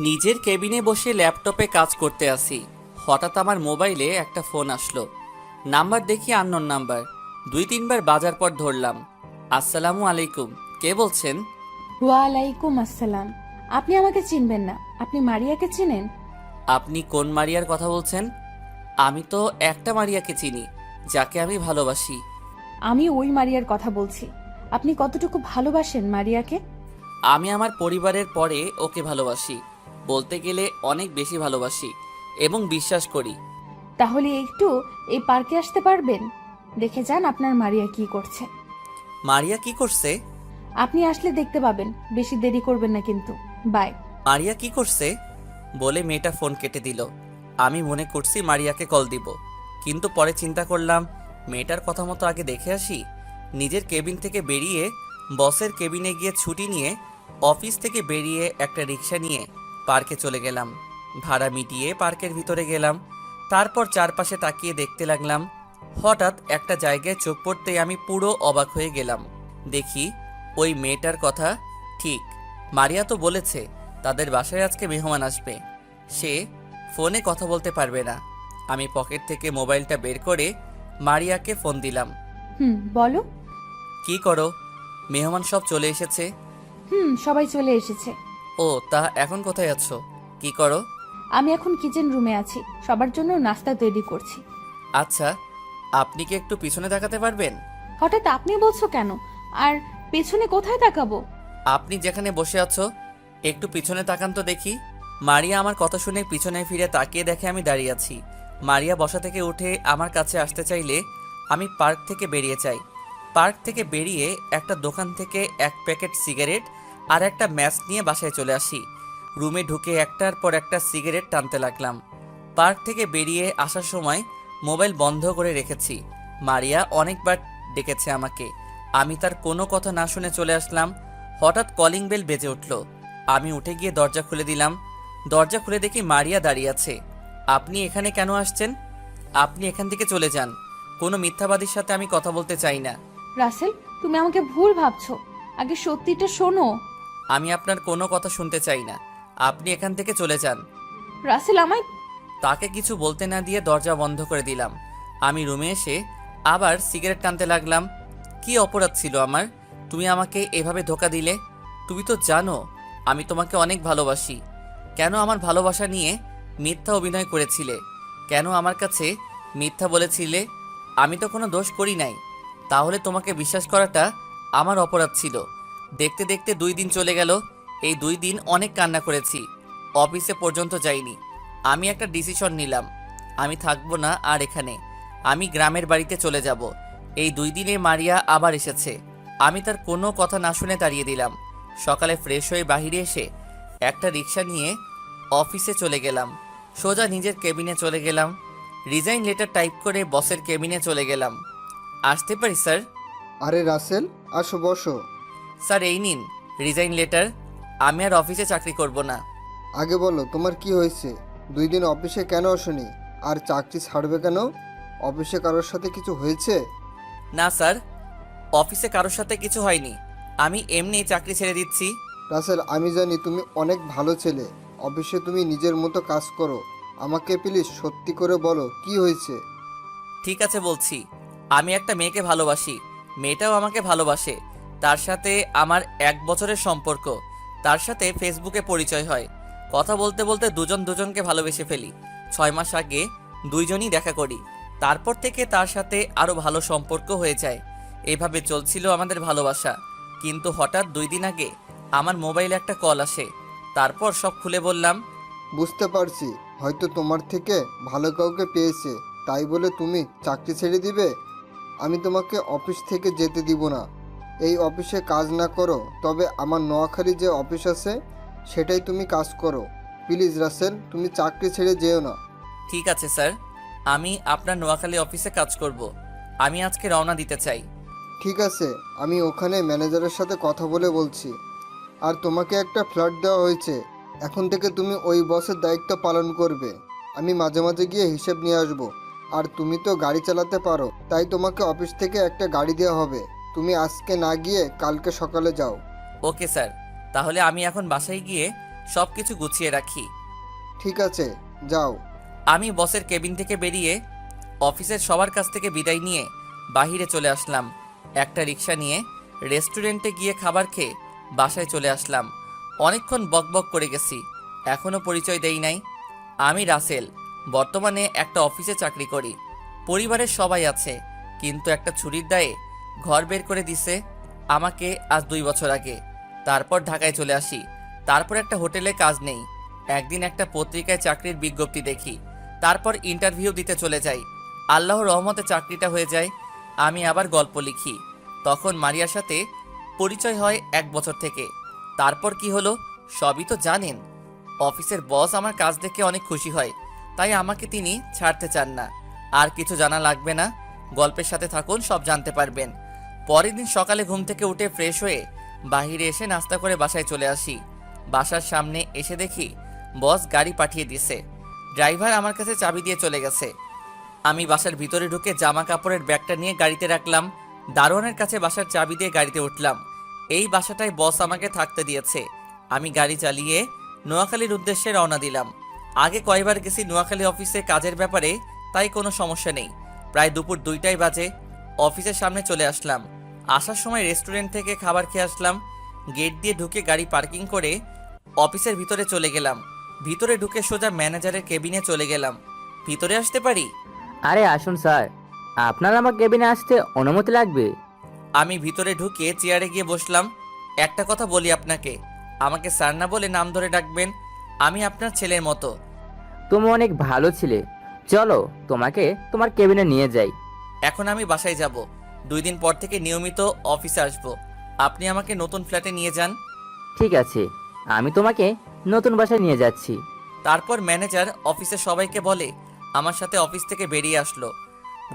নিজের কেবিনে বসে ল্যাপটপে কাজ করতে আসি। হঠাৎ আমার মোবাইলে একটা ফোন আসলো। নাম্বার দেখি আননোন নাম্বার। 2-3 বার বাজার পর ধরলাম। আসসালামু আলাইকুম, কে বলছেন? ওয়ালাইকুম আসসালাম। আপনি আমাকে চিনবেন না, আপনি মারিয়াকে চিনেন? আপনি কোন মারিয়ার কথা বলছেন? আমি তো একটা মারিয়াকে চিনি, যাকে আমি ভালোবাসি। আমি ওই মারিয়ার কথা বলছি। আপনি কতটুকু ভালোবাসেন মারিয়াকে? আমি আমার পরিবারের পরে ওকে ভালোবাসি, বলতে গেলে অনেক বেশি ভালোবাসি এবং বিশ্বাস করি। তাহলে একটু এই পার্কে আসতে পারবেন? দেখে যান আপনার মারিয়া কি করছে। মারিয়া কি করছে? আপনি আসলে দেখতে পাবেন। বেশি দেরি করবেন না কিন্তু। বাই। মারিয়া কি করছে বলে মেয়েটা ফোন কেটে দিল। আমি মনে করছি মারিয়াকে কল দিব, কিন্তু পরে চিন্তা করলাম মেয়েটার কথা মতো আগে দেখে আসি। নিজের কেবিন থেকে বেরিয়ে বসের কেবিনে গিয়ে ছুটি নিয়ে অফিস থেকে বেরিয়ে একটা রিক্সা নিয়ে পার্কে চলে গেলাম। ভাড়া মিটিয়ে পার্কের ভিতরে গেলাম। তারপর চারপাশে তাকিয়ে দেখতে লাগলাম। হঠাৎ একটা জায়গায় চোখ পড়তেই আমি পুরো অবাক হয়ে গেলাম। দেখি ওই মেয়েটার কথা ঠিক। মারিয়া তো বলেছে তাদের বাসায় আজকে মেহমান আসবে। সে ফোনে কথা বলতে পারবে না। আমি পকেট থেকে মোবাইলটা বের করে মারিয়াকে ফোন দিলাম। বলো। কি করো? মেহমান সব চলে এসেছে। সবাই চলে এসেছে। ও, তা এখন কোথায় আছো? কি করো? আমি এখন কিচেন রুমে আছি, সবার জন্য নাস্তা তৈরি করছি। আচ্ছা, আপনি কি একটু পিছনে তাকাতে পারবেন? হঠাৎ আপনি বলছো কেন? আর পেছনে কোথায় তাকাবো? আপনি যেখানে বসে আছো একটু পিছনে তাকান তো দেখি। মারিয়া আমার কথা শুনে পিছনে ফিরে তাকিয়ে দেখে আমি দাঁড়িয়ে আছি। মারিয়া বসা থেকে উঠে আমার কাছে আসতে চাইলে আমি পার্ক থেকে বেরিয়ে যাই। পার্ক থেকে বেরিয়ে একটা দোকান থেকে এক প্যাকেট সিগারেট আর একটা ম্যাচ নিয়ে বাসায় চলে আসি। রুমে ঢুকে একটার পর একটা সিগারেট টানতে লাগলাম। পার্ক থেকে বেরিয়ে আসার সময় মোবাইল বন্ধ করে রেখেছি। মারিয়া অনেকবার ডেকেছে আমাকে, আমি তার কোনো কথা না শুনে চলে আসলাম। হঠাৎ কলিং বেল বেজে উঠল। আমি উঠে গিয়ে দরজা খুলে দিলাম। দরজা খুলে দেখি মারিয়া দাঁড়িয়ে আছে। আপনি এখানে কেন আসছেন? আপনি এখান থেকে চলে যান। কোনো মিথ্যাবাদীর সাথে আমি কথা বলতে চাই না। রাসেল, তুমি আমাকে ভুল ভাবছো। আগে সত্যিটা শোনো। আমি আপনার কোনো কথা শুনতে চাই না। আপনি এখান থেকে চলে যান। রাসেল, আমায়। তাকে কিছু বলতে না দিয়ে দরজা বন্ধ করে দিলাম। আমি রুমে এসে আবার সিগারেট টানতে লাগলাম। কি অপরাধ ছিল আমার? তুমি আমাকে এভাবে ধোঁকা দিলে। তুমি তো জানো আমি তোমাকে অনেক ভালোবাসি। কেন আমার ভালোবাসা নিয়ে মিথ্যা অভিনয় করেছিলে? কেন আমার কাছে মিথ্যা বলেছিলে? আমি তো কোনো দোষ করি নাই। তাহলে তোমাকে বিশ্বাস করাটা আমার অপরাধ ছিল। দেখতে দেখতে 2 দিন চলে গেল। এই 2 দিন অনেক কান্না করেছি। অফিসে পর্যন্ত যাইনি। আমি একটা ডিসিশন নিলাম, আমি থাকবো না আর এখানে। আমি গ্রামের বাড়িতে চলে যাব। এই 2 দিনে মারিয়া আবার এসেছে। আমি তার কোনো কথা না শুনে তাড়িয়ে দিলাম। সকালে ফ্রেশ হয়ে বাহিরে এসে একটা রিক্সা নিয়ে অফিসে চলে গেলাম। সোজা নিজের কেবিনে চলে গেলাম। রিজাইন লেটার টাইপ করে বসের কেবিনে চলে গেলাম। আসতে পারি স্যার? আরে রাসেল, আসো বসো। স্যার এই নিন রিজাইন লেটার। আমি আর অফিসে চাকরি করব না। আগে বলো তোমার কি হয়েছে? 2 দিন অফিসে কেন আসোনি? আর চাকরি ছাড়বে কেন? অফিসে কারোর সাথে কিছু হয়েছে? না স্যার, অফিসে কারোর সাথে কিছু হয়নি। আমি এমনি চাকরি ছেড়ে দিচ্ছি। রাসেল, আমি জানি তুমি অনেক ভালো ছেলে। অফিসে তুমি নিজের মতো কাজ করো। আমাকে প্লিজ সত্যি করে বলো কি হয়েছে। ঠিক আছে বলছি, আমি একটা মেয়েকে ভালোবাসি। মেয়েটাও আমাকে ভালোবাসে। তার সাথে আমার 1 বছরের সম্পর্ক। তার সাথে ফেসবুকে পরিচয় হয়। কথা বলতে বলতে দুজন দুজনকে ভালোবেসে ফেলি। 6 মাস আগে দুইজনই দেখা করি। তারপর থেকে তার সাথে আরও ভালো সম্পর্ক হয়ে যায়। এভাবে চলছিল আমাদের ভালোবাসা। কিন্তু হঠাৎ 2 দিন আগে আমার মোবাইলে একটা কল আসে। তারপর সব খুলে বললাম। বুঝতে পারছি, হয়তো তোমার থেকে ভালো কাউকে পেয়েছে, তাই বলে তুমি চাকরি ছেড়ে দিবে? আমি তোমাকে অফিস থেকে যেতে দিব না। এই অফিসে কাজ না করো, তবে আমার নোয়াখালী যে অফিস আছে সেটাই তুমি কাজ করো। প্লিজ রাসেল, তুমি চাকরি ছেড়ে যেও না। ঠিক আছে স্যার, আমি আপনার নোয়াখালী অফিসে কাজ করব। আমি আজকে রওনা দিতে চাই। ঠিক আছে, আমি ওখানে ম্যানেজারের সাথে কথা বলে বলছি। আর তোমাকে একটা ফ্ল্যাট দেওয়া হয়েছে। এখন থেকে তুমি ওই বসের দায়িত্ব পালন করবে। আমি মাঝে মাঝে গিয়ে হিসেব নিয়ে আসবো। আর তুমি তো গাড়ি চালাতে পারো, তাই তোমাকে অফিস থেকে একটা গাড়ি দেওয়া হবে। তুমি আজকে না গিয়ে কালকে সকালে যাও। ওকে স্যার, তাহলে আমি এখন বাসায় গিয়ে সব কিছু গুছিয়ে রাখি। ঠিক আছে, যাও। আমি বসের কেবিন থেকে বেরিয়ে অফিসের সবার কাছ থেকে বিদায় নিয়ে বাহিরে চলে আসলাম। একটা রিক্সা নিয়ে রেস্টুরেন্টে গিয়ে খাবার খেয়ে বাসায় চলে আসলাম। অনেকক্ষণ বকবক করে গেছি, এখনও পরিচয় দেই নাই। আমি রাসেল, বর্তমানে একটা অফিসে চাকরি করি। পরিবারের সবাই আছে, কিন্তু একটা ছুরির দায়ে ঘর বের করে দিছে আমাকে আজ 2 বছর আগে। তারপর ঢাকায় চলে আসি। তারপর একটা হোটেলে কাজ নেই। একদিন একটা পত্রিকায় চাকরির বিজ্ঞপ্তি দেখি, তারপর ইন্টারভিউ দিতে চলে যাই। আল্লাহর রহমতে চাকরিটা হয়ে যায়। আমি আবার গল্প লিখি। তখন মারিয়ার সাথে পরিচয় হয় 1 বছর থেকে। তারপর কি হলো সবই তো জানেন। অফিসের বস আমার কাজ দেখে অনেক খুশি হয়, তাই আমাকে তিনি ছাড়তে চান না। আর কিছু জানা লাগবে না, গল্পের সাথে থাকুন, সব জানতে পারবেন। পরের দিন সকালে ঘুম থেকে উঠে ফ্রেশ হয়ে বাইরে এসে নাস্তা করে বাসায় চলে আসি। বাসার সামনে এসে দেখি বস গাড়ি পাঠিয়ে দিছে। ড্রাইভার আমার কাছে চাবি দিয়ে চলে গেছে। আমি বাসার ভিতরে ঢুকে জামা কাপড়ের ব্যাগটা নিয়ে গাড়িতে রাখলাম। দারোয়ানের কাছে বাসার চাবি দিয়ে গাড়িতে উঠলাম। এই বাসাটায় বস আমাকে থাকতে দিয়েছে। আমি গাড়ি চালিয়ে নোয়াখালীর উদ্দেশ্যে রওনা দিলাম। আগে কয়বার গেছি নোয়াখালী অফিসে কাজের ব্যাপারে, তাই কোনো সমস্যা নেই। প্রায় দুপুর 2টাই বাজে। অফিসের সামনে চলে আসলাম। আসার সময় রেস্টুরেন্ট থেকে খাবার খেয়ে আসলাম। গেট দিয়ে ঢুকে গাড়ি পার্কিং করে অফিসের ভিতরে চলে গেলাম। ভিতরে ঢুকে সোজা ম্যানেজারের কেবিনে চলে গেলাম। ভিতরে আসতে পারি? আরে আসুন স্যার, আপনার আমার কেবিনে আসতে অনুমতি লাগবে? আমি ভিতরে ঢুকে চেয়ারে গিয়ে বসলাম। একটা কথা বলি আপনাকে, আমাকে স্যার না বলে নাম ধরে ডাকবেন। আমি আপনার ছেলের মতো। তুমি অনেক ভালো ছিলে, চলো তোমাকে তোমার কেবিনে নিয়ে যাই। এখন আমি বাসায় যাব। 2 দিন পর থেকে নিয়মিত অফিসে আসব। আপনি আমাকে নতুন ফ্ল্যাটে নিয়ে যান। ঠিক আছে, আমি তোমাকে নতুন বাসায় নিয়ে যাচ্ছি। তারপর ম্যানেজার অফিসের সবাইকে বলে আমার সাথে অফিস থেকে বেরিয়ে আসলো।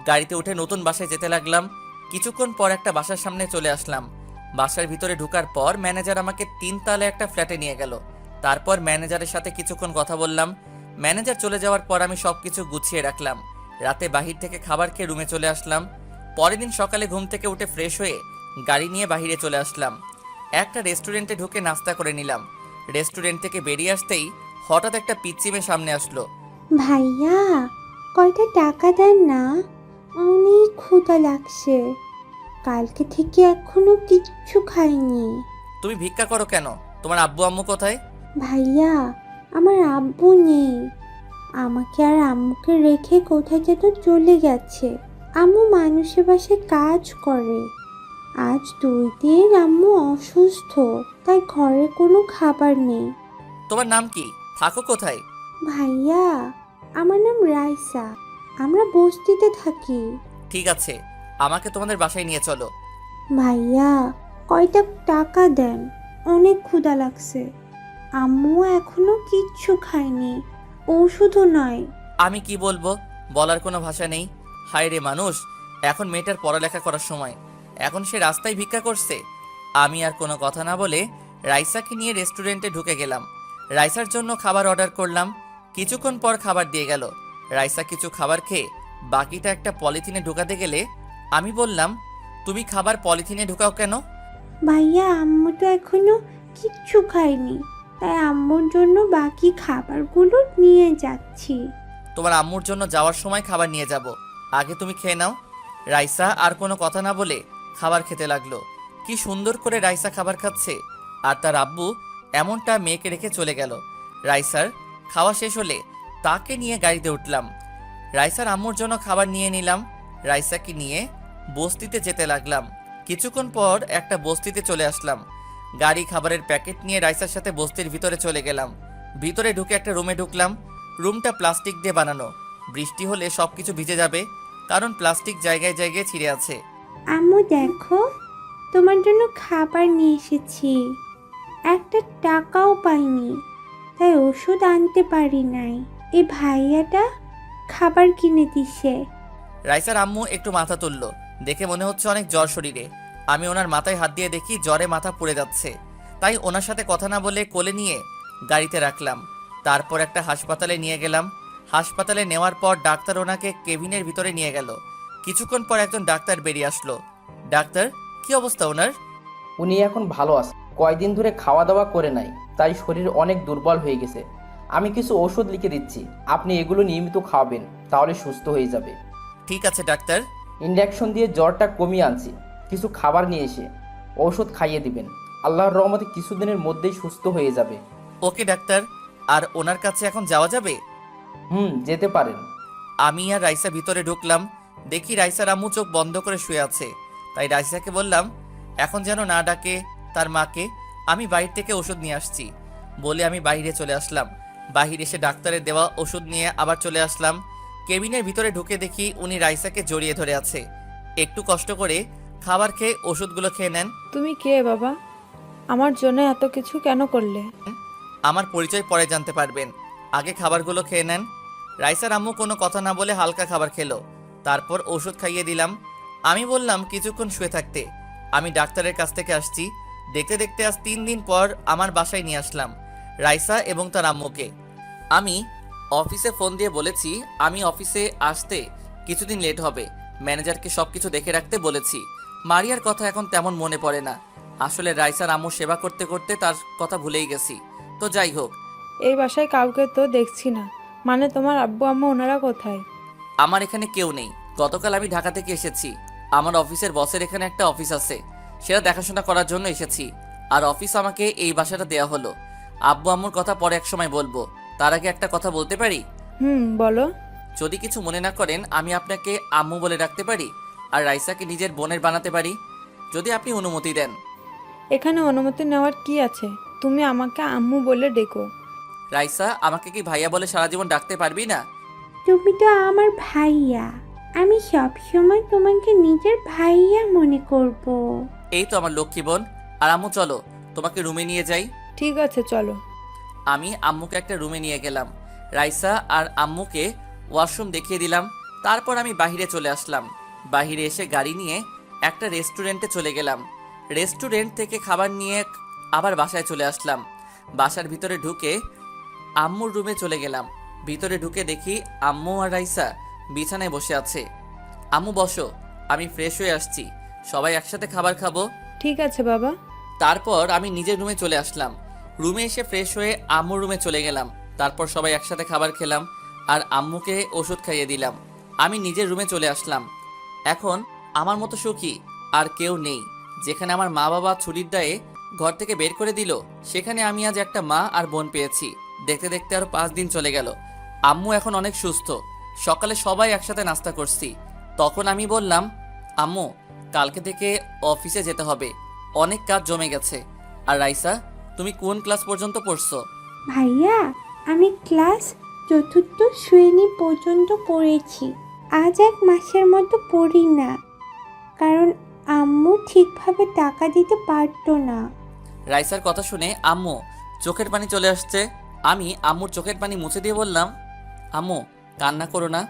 গাড়িতে উঠে নতুন বাসায় যেতে লাগলাম। কিছুক্ষণ পর একটা বাসার সামনে চলে আসলাম। বাসার ভিতরে ঢোকার পর ম্যানেজার আমাকে 3 তলায় একটা ফ্ল্যাটে নিয়ে গেল। তারপর ম্যানেজারের সাথে কিছুক্ষণ কথা বললাম। ম্যানেজার চলে যাওয়ার পর আমি সবকিছু গুছিয়ে রাখলাম। রাতে বাহির থেকে খাবার খেয়ে রুমে চলে আসলাম। পরের দিন সকালে ঘুম থেকে উঠে ফ্রেশ হয়ে গাড়ি নিয়ে বাহিরে চলে আসলাম। একটা রেস্টুরেন্টে ঢুকে নাস্তা করে নিলাম। রেস্টুরেন্ট থেকে বেরিয়ে আসতেই হঠাৎ একটা পিচ্চি মেয়ে সামনে আসলো। ভাইয়া, কয়টা টাকা দেন না, অনেক ক্ষুধা লাগছে। কালকে থেকে এখনো কিচ্ছু খাইনি। তুমি ভিক্ষা করো কেন? তোমার আব্বু আম্মু কোথায়? ভাইয়া, আমার আব্বু নেই। আমাকে আর আম্মুকে রেখে কোথায় যেন চলে গেছে। আম্মু মানুষের বাসায় কাজ করে। আজ 2 দিন আম্মু অসুস্থ, তাই ঘরে কোনো খাবার নেই। তোমার নাম কি? থাকো কোথায়? ভাইয়া, আমার নাম রাইসা। আমরা বস্তিতে থাকি। ঠিক আছে, আমাকে তোমাদের বাসায় নিয়ে চলো। ভাইয়া, কয়টা টাকা দেন, অনেক ক্ষুধা লাগছে। আম্মু এখনো কিচ্ছু খায়নি, ওষুধও নয়। আমি কি বলবো, বলার কোনো ভাষা নেই। হায় রে মানুষ, এখন মেয়েটার পড়ালেখা করার সময়, এখন সে রাস্তায় ভিক্ষা করছে। আমি আর কোনো কথা না বলে রাইসাকে নিয়ে রেস্টুরেন্টে ঢুকে গেলাম। রাইসার জন্য খাবার অর্ডার করলাম। কিছুক্ষণ পর খাবার দিয়ে গেল। রাইসা কিছু খাবার খেয়ে বাকিটা একটা পলিথিনে ঢুকাতে গেলে আমি বললাম, তুমি খাবার পলিথিনে ঢুকাও কেন? ভাইয়া, আম্মু তো এখনো কিচ্ছু খায়নি, তাই আম্মুর জন্য বাকি খাবারগুলো নিয়ে যাচ্ছি। তোমার আম্মুর জন্য যাওয়ার সময় খাবার নিয়ে যাব, আগে তুমি খেয়ে নাও। রাইসা আর কোনো কথা না বলে খাবার খেতে লাগলো। কি সুন্দর করে রাইসা খাবার খাচ্ছে, আর তার আব্বু এমনটা মেয়েকে রেখে চলে গেল। রাইসার খাওয়া শেষ হলে তাকে নিয়ে গাড়িতে উঠলাম। রাইসার আম্মুর জন্য খাবার নিয়ে নিলাম। রাইসাকে নিয়ে বস্তিতে যেতে লাগলাম। কিছুক্ষণ পর একটা বস্তিতে চলে আসলাম। গাড়ি খাবারের প্যাকেট নিয়ে রাইসার সাথে বস্তির ভিতরে চলে গেলাম। ভিতরে ঢুকে একটা রুমে ঢুকলাম। রুমটা প্লাস্টিক দিয়ে বানানো। বৃষ্টি হলে সব কিছু ভিজে যাবে, কারণ প্লাস্টিক জায়গায় জায়গায় ছিঁড়ে আছে। আম্মু দেখো, তোমার জন্য খাবার নিয়ে এসেছি। একটা টাকাও পাইনি, তাই ওষুধ আনতে পারি নাই। এই ভাইয়াটা খাবার কিনে দিছে। রাইসার আম্মু একটু মাথা তুললো, দেখে মনে হচ্ছে অনেক জ্বর শরীরে। আমি ওনার মাথায় হাত দিয়ে দেখি জ্বরে মাথা পুড়ে যাচ্ছে, তাই ওনার সাথে কথা না বলে কোলে নিয়ে গাড়িতে রাখলাম। তারপর একটা হাসপাতালে নিয়ে গেলাম। হাসপাতালে নেওয়ার পর ডাক্তার ওনাকে কেবিনের ভিতরে নিয়ে গেল। কিছুক্ষণ পর একজন ডাক্তার বেরিয়ে আসলো। ডাক্তার, কি অবস্থা ওনার? উনি এখন ভালো আছেন। কয়দিন ধরে খাওয়া দাওয়া করে নাই, তাই শরীর অনেক দুর্বল হয়ে গেছে। আমি কিছু ওষুধ লিখে দিচ্ছি, আপনি এগুলো নিয়মিত খাওয়াবেন, তাহলে সুস্থ হয়ে যাবে। ঠিক আছে ডাক্তার। ইনজেকশন দিয়ে জ্বরটা কমিয়ে আনছি, কিছু খাবার নিয়ে এসে ওষুধ খাইয়ে দিবেন। আল্লাহর রহমতে কিছুদিনের মধ্যেই সুস্থ হয়ে যাবে। ওকে ডাক্তার। আর ওনার কাছে এখন যাওয়া যাবে? যেতে পারেন। আমি আর রাইসা ভিতরে ঢুকলাম, দেখি রাইসার আম্মু চোখ বন্ধ করে শুয়ে আছে। তাই রাইসাকে বললাম এখন যেন না ডাকে তার মাকে, আমি বাইরে থেকে ওষুধ নিয়ে আসছি বলে আমি বাইরে চলে আসলাম। বাহিরে এসে ডাক্তারের দেওয়া ওষুধ নিয়ে আবার চলে আসলাম। কেবিনের ভিতরে ঢুকে দেখি উনি রাইসাকে জড়িয়ে ধরে আছে। একটু কষ্ট করে খাবার খেয়ে ওষুধগুলো খেয়ে নেন। তুমি কে বাবা? আমার জন্য এত কিছু কেন করলে? আমার পরিচয় পরে জানতে পারবেন, আগে খাবারগুলো খেয়ে নেন। রাইসার আম্মু কোনো কথা না বলে হালকা খাবার খেলো, তারপর ওষুধ খাইয়ে দিলাম। আমি বললাম কিছুক্ষণ শুয়ে থাকতে, আমি ডাক্তারের কাছ থেকে আসছি। দেখতে দেখতে আজ 3 দিন পর আমার বাসায় নিয়ে আসলাম রাইসা এবং তার আম্মুকে। আমি অফিসে ফোন দিয়ে বলেছি আমি অফিসে আসতে কিছুদিন লেট হবে, ম্যানেজারকে সব কিছু দেখে রাখতে বলেছি। মারিয়ার কথা এখন তেমন মনে পড়ে না, আসলে রাইসার আম্মুর সেবা করতে করতে তার কথা ভুলেই গেছি। তো যাই হোক, এই বাসায় কাউকে তো দেখছি না, মানে তোমার আব্বু আম্মা ওনারা কোথায়? আমার এখানে কেউ নেই। গতকাল আমি ঢাকা থেকে এসেছি, আমার অফিসের বসের এখানে একটা অফিস আছে, সেটা দেখাশোনা করার জন্য এসেছি। আর অফিস আমাকে এই বাসাটা দেয়া হলো। আব্বু আম্মুর কথা পরে এক সময় বলবো, তার আগে একটা কথা বলতে পারি? বলো। যদি কিছু মনে না করেন আমি আপনাকে আম্মু বলে ডাকতে পারি, আর রাইসাকে নিজের বোনের বানাতে পারি, যদি আপনি অনুমতি দেন। এখানে অনুমতি নেওয়ার কি আছে? তুমি আমাকে আম্মু বলে ডেকো। রাইসা, আমাকে কি ভাইয়া বলে সারা জীবন ডাকতে পারবি না? তুমি তো আমার ভাইয়া, আমি সব সময় তোমাকে নিজের ভাইয়া মনে করব। এই তো আমার লক্ষ্মী বোন। আর আম্মু চলো তোমাকে রুমে নিয়ে যাই। ঠিক আছে চলো। আমি আম্মুকে একটা রুমে নিয়ে গেলাম, রাইসা আর আম্মুকে ওয়াশরুম দেখিয়ে দিলাম। তারপর আমি বাইরে চলে আসলাম। বাইরে এসে গাড়ি নিয়ে একটা রেস্টুরেন্টে চলে গেলাম। রেস্টুরেন্ট থেকে খাবার নিয়ে আবার বাসায় চলে আসলাম। বাসার ভিতরে ঢুকে আম্মুর রুমে চলে গেলাম। ভিতরে ঢুকে দেখি আম্মু আর রাইসা বিছানায় বসে আছে। আম্মু বসো, আমি ফ্রেশ হয়ে আসছি, সবাই একসাথে খাবার খাবো। ঠিক আছে বাবা। তারপর আমি নিজের রুমে চলে আসলাম। রুমে এসে ফ্রেশ হয়ে আম্মুর রুমে চলে গেলাম। তারপর সবাই একসাথে খাবার খেলাম আর আম্মুকে ওষুধ খাইয়ে দিলাম। আমি নিজের রুমে চলে আসলাম। এখন আমার মতো সুখী আর কেউ নেই। যেখানে আমার মা বাবা ছুটির দায়ে ঘর থেকে বের করে দিল, সেখানে আমি আজ একটা মা আর বোন পেয়েছি। দেখতে দেখতে আরো 5 দিন চলে গেল। আম্মু এখন অনেক সুস্থ। সকালে সবাই একসাথে নাস্তা করছি। তখন আমি বললাম, আম্মু কালকে থেকে অফিসে যেতে হবে, অনেক কাজ জমে গেছে। আর রাইসা, তুমি কোন ক্লাস পর্যন্ত পড়ছো? ভাইয়া, আমি ক্লাস 4র্থ শ্রেণী পর্যন্ত পড়েছি। আজ 1 মাসের মতো পড়ি না, কারণ আম্মু ঠিকভাবে টাকা দিতে পারতো না। রাইসার কথা শুনে আম্মু চোখের পানি চলে আসছে। আমি আম্মুর চোখের পানি মুছে দিয়ে বললাম, আম্মু কান্না করো না,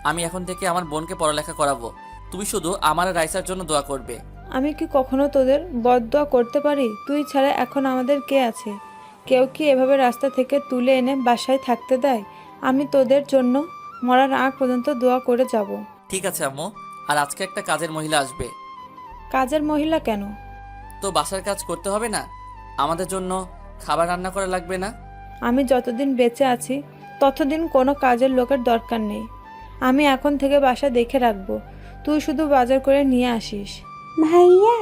আমি এখন থেকে আমার বোনকে পড়ালেখা করাবো। তুমি শুধু আমার আর রাইসার জন্য দোয়া করবে। আমি কি কখনো তোদের বদদোয়া করতে পারি? তুই ছাড়া এখন আমাদের কে আছে? কেউ কি এভাবে রাস্তা থেকে তুলে এনে বাসায় থাকতে দেয়? আমি তোদের জন্য মরার আগ পর্যন্ত দোয়া করে যাব। ঠিক আছে আম্মু, আর আজকে একটা কাজের মহিলা আসবে। কাজের মহিলা কেন? তো বাসার কাজ করতে হবে না? আমাদের জন্য খাবার রান্না করা লাগবে না? আমি যতদিন বেঁচে আছি ততদিন কোনো কাজের লোকের দরকার নেই। আমি এখন থেকে বাসা দেখে রাখবো, তুই শুধু বাজার করে নিয়ে আসিস। ভাইয়া,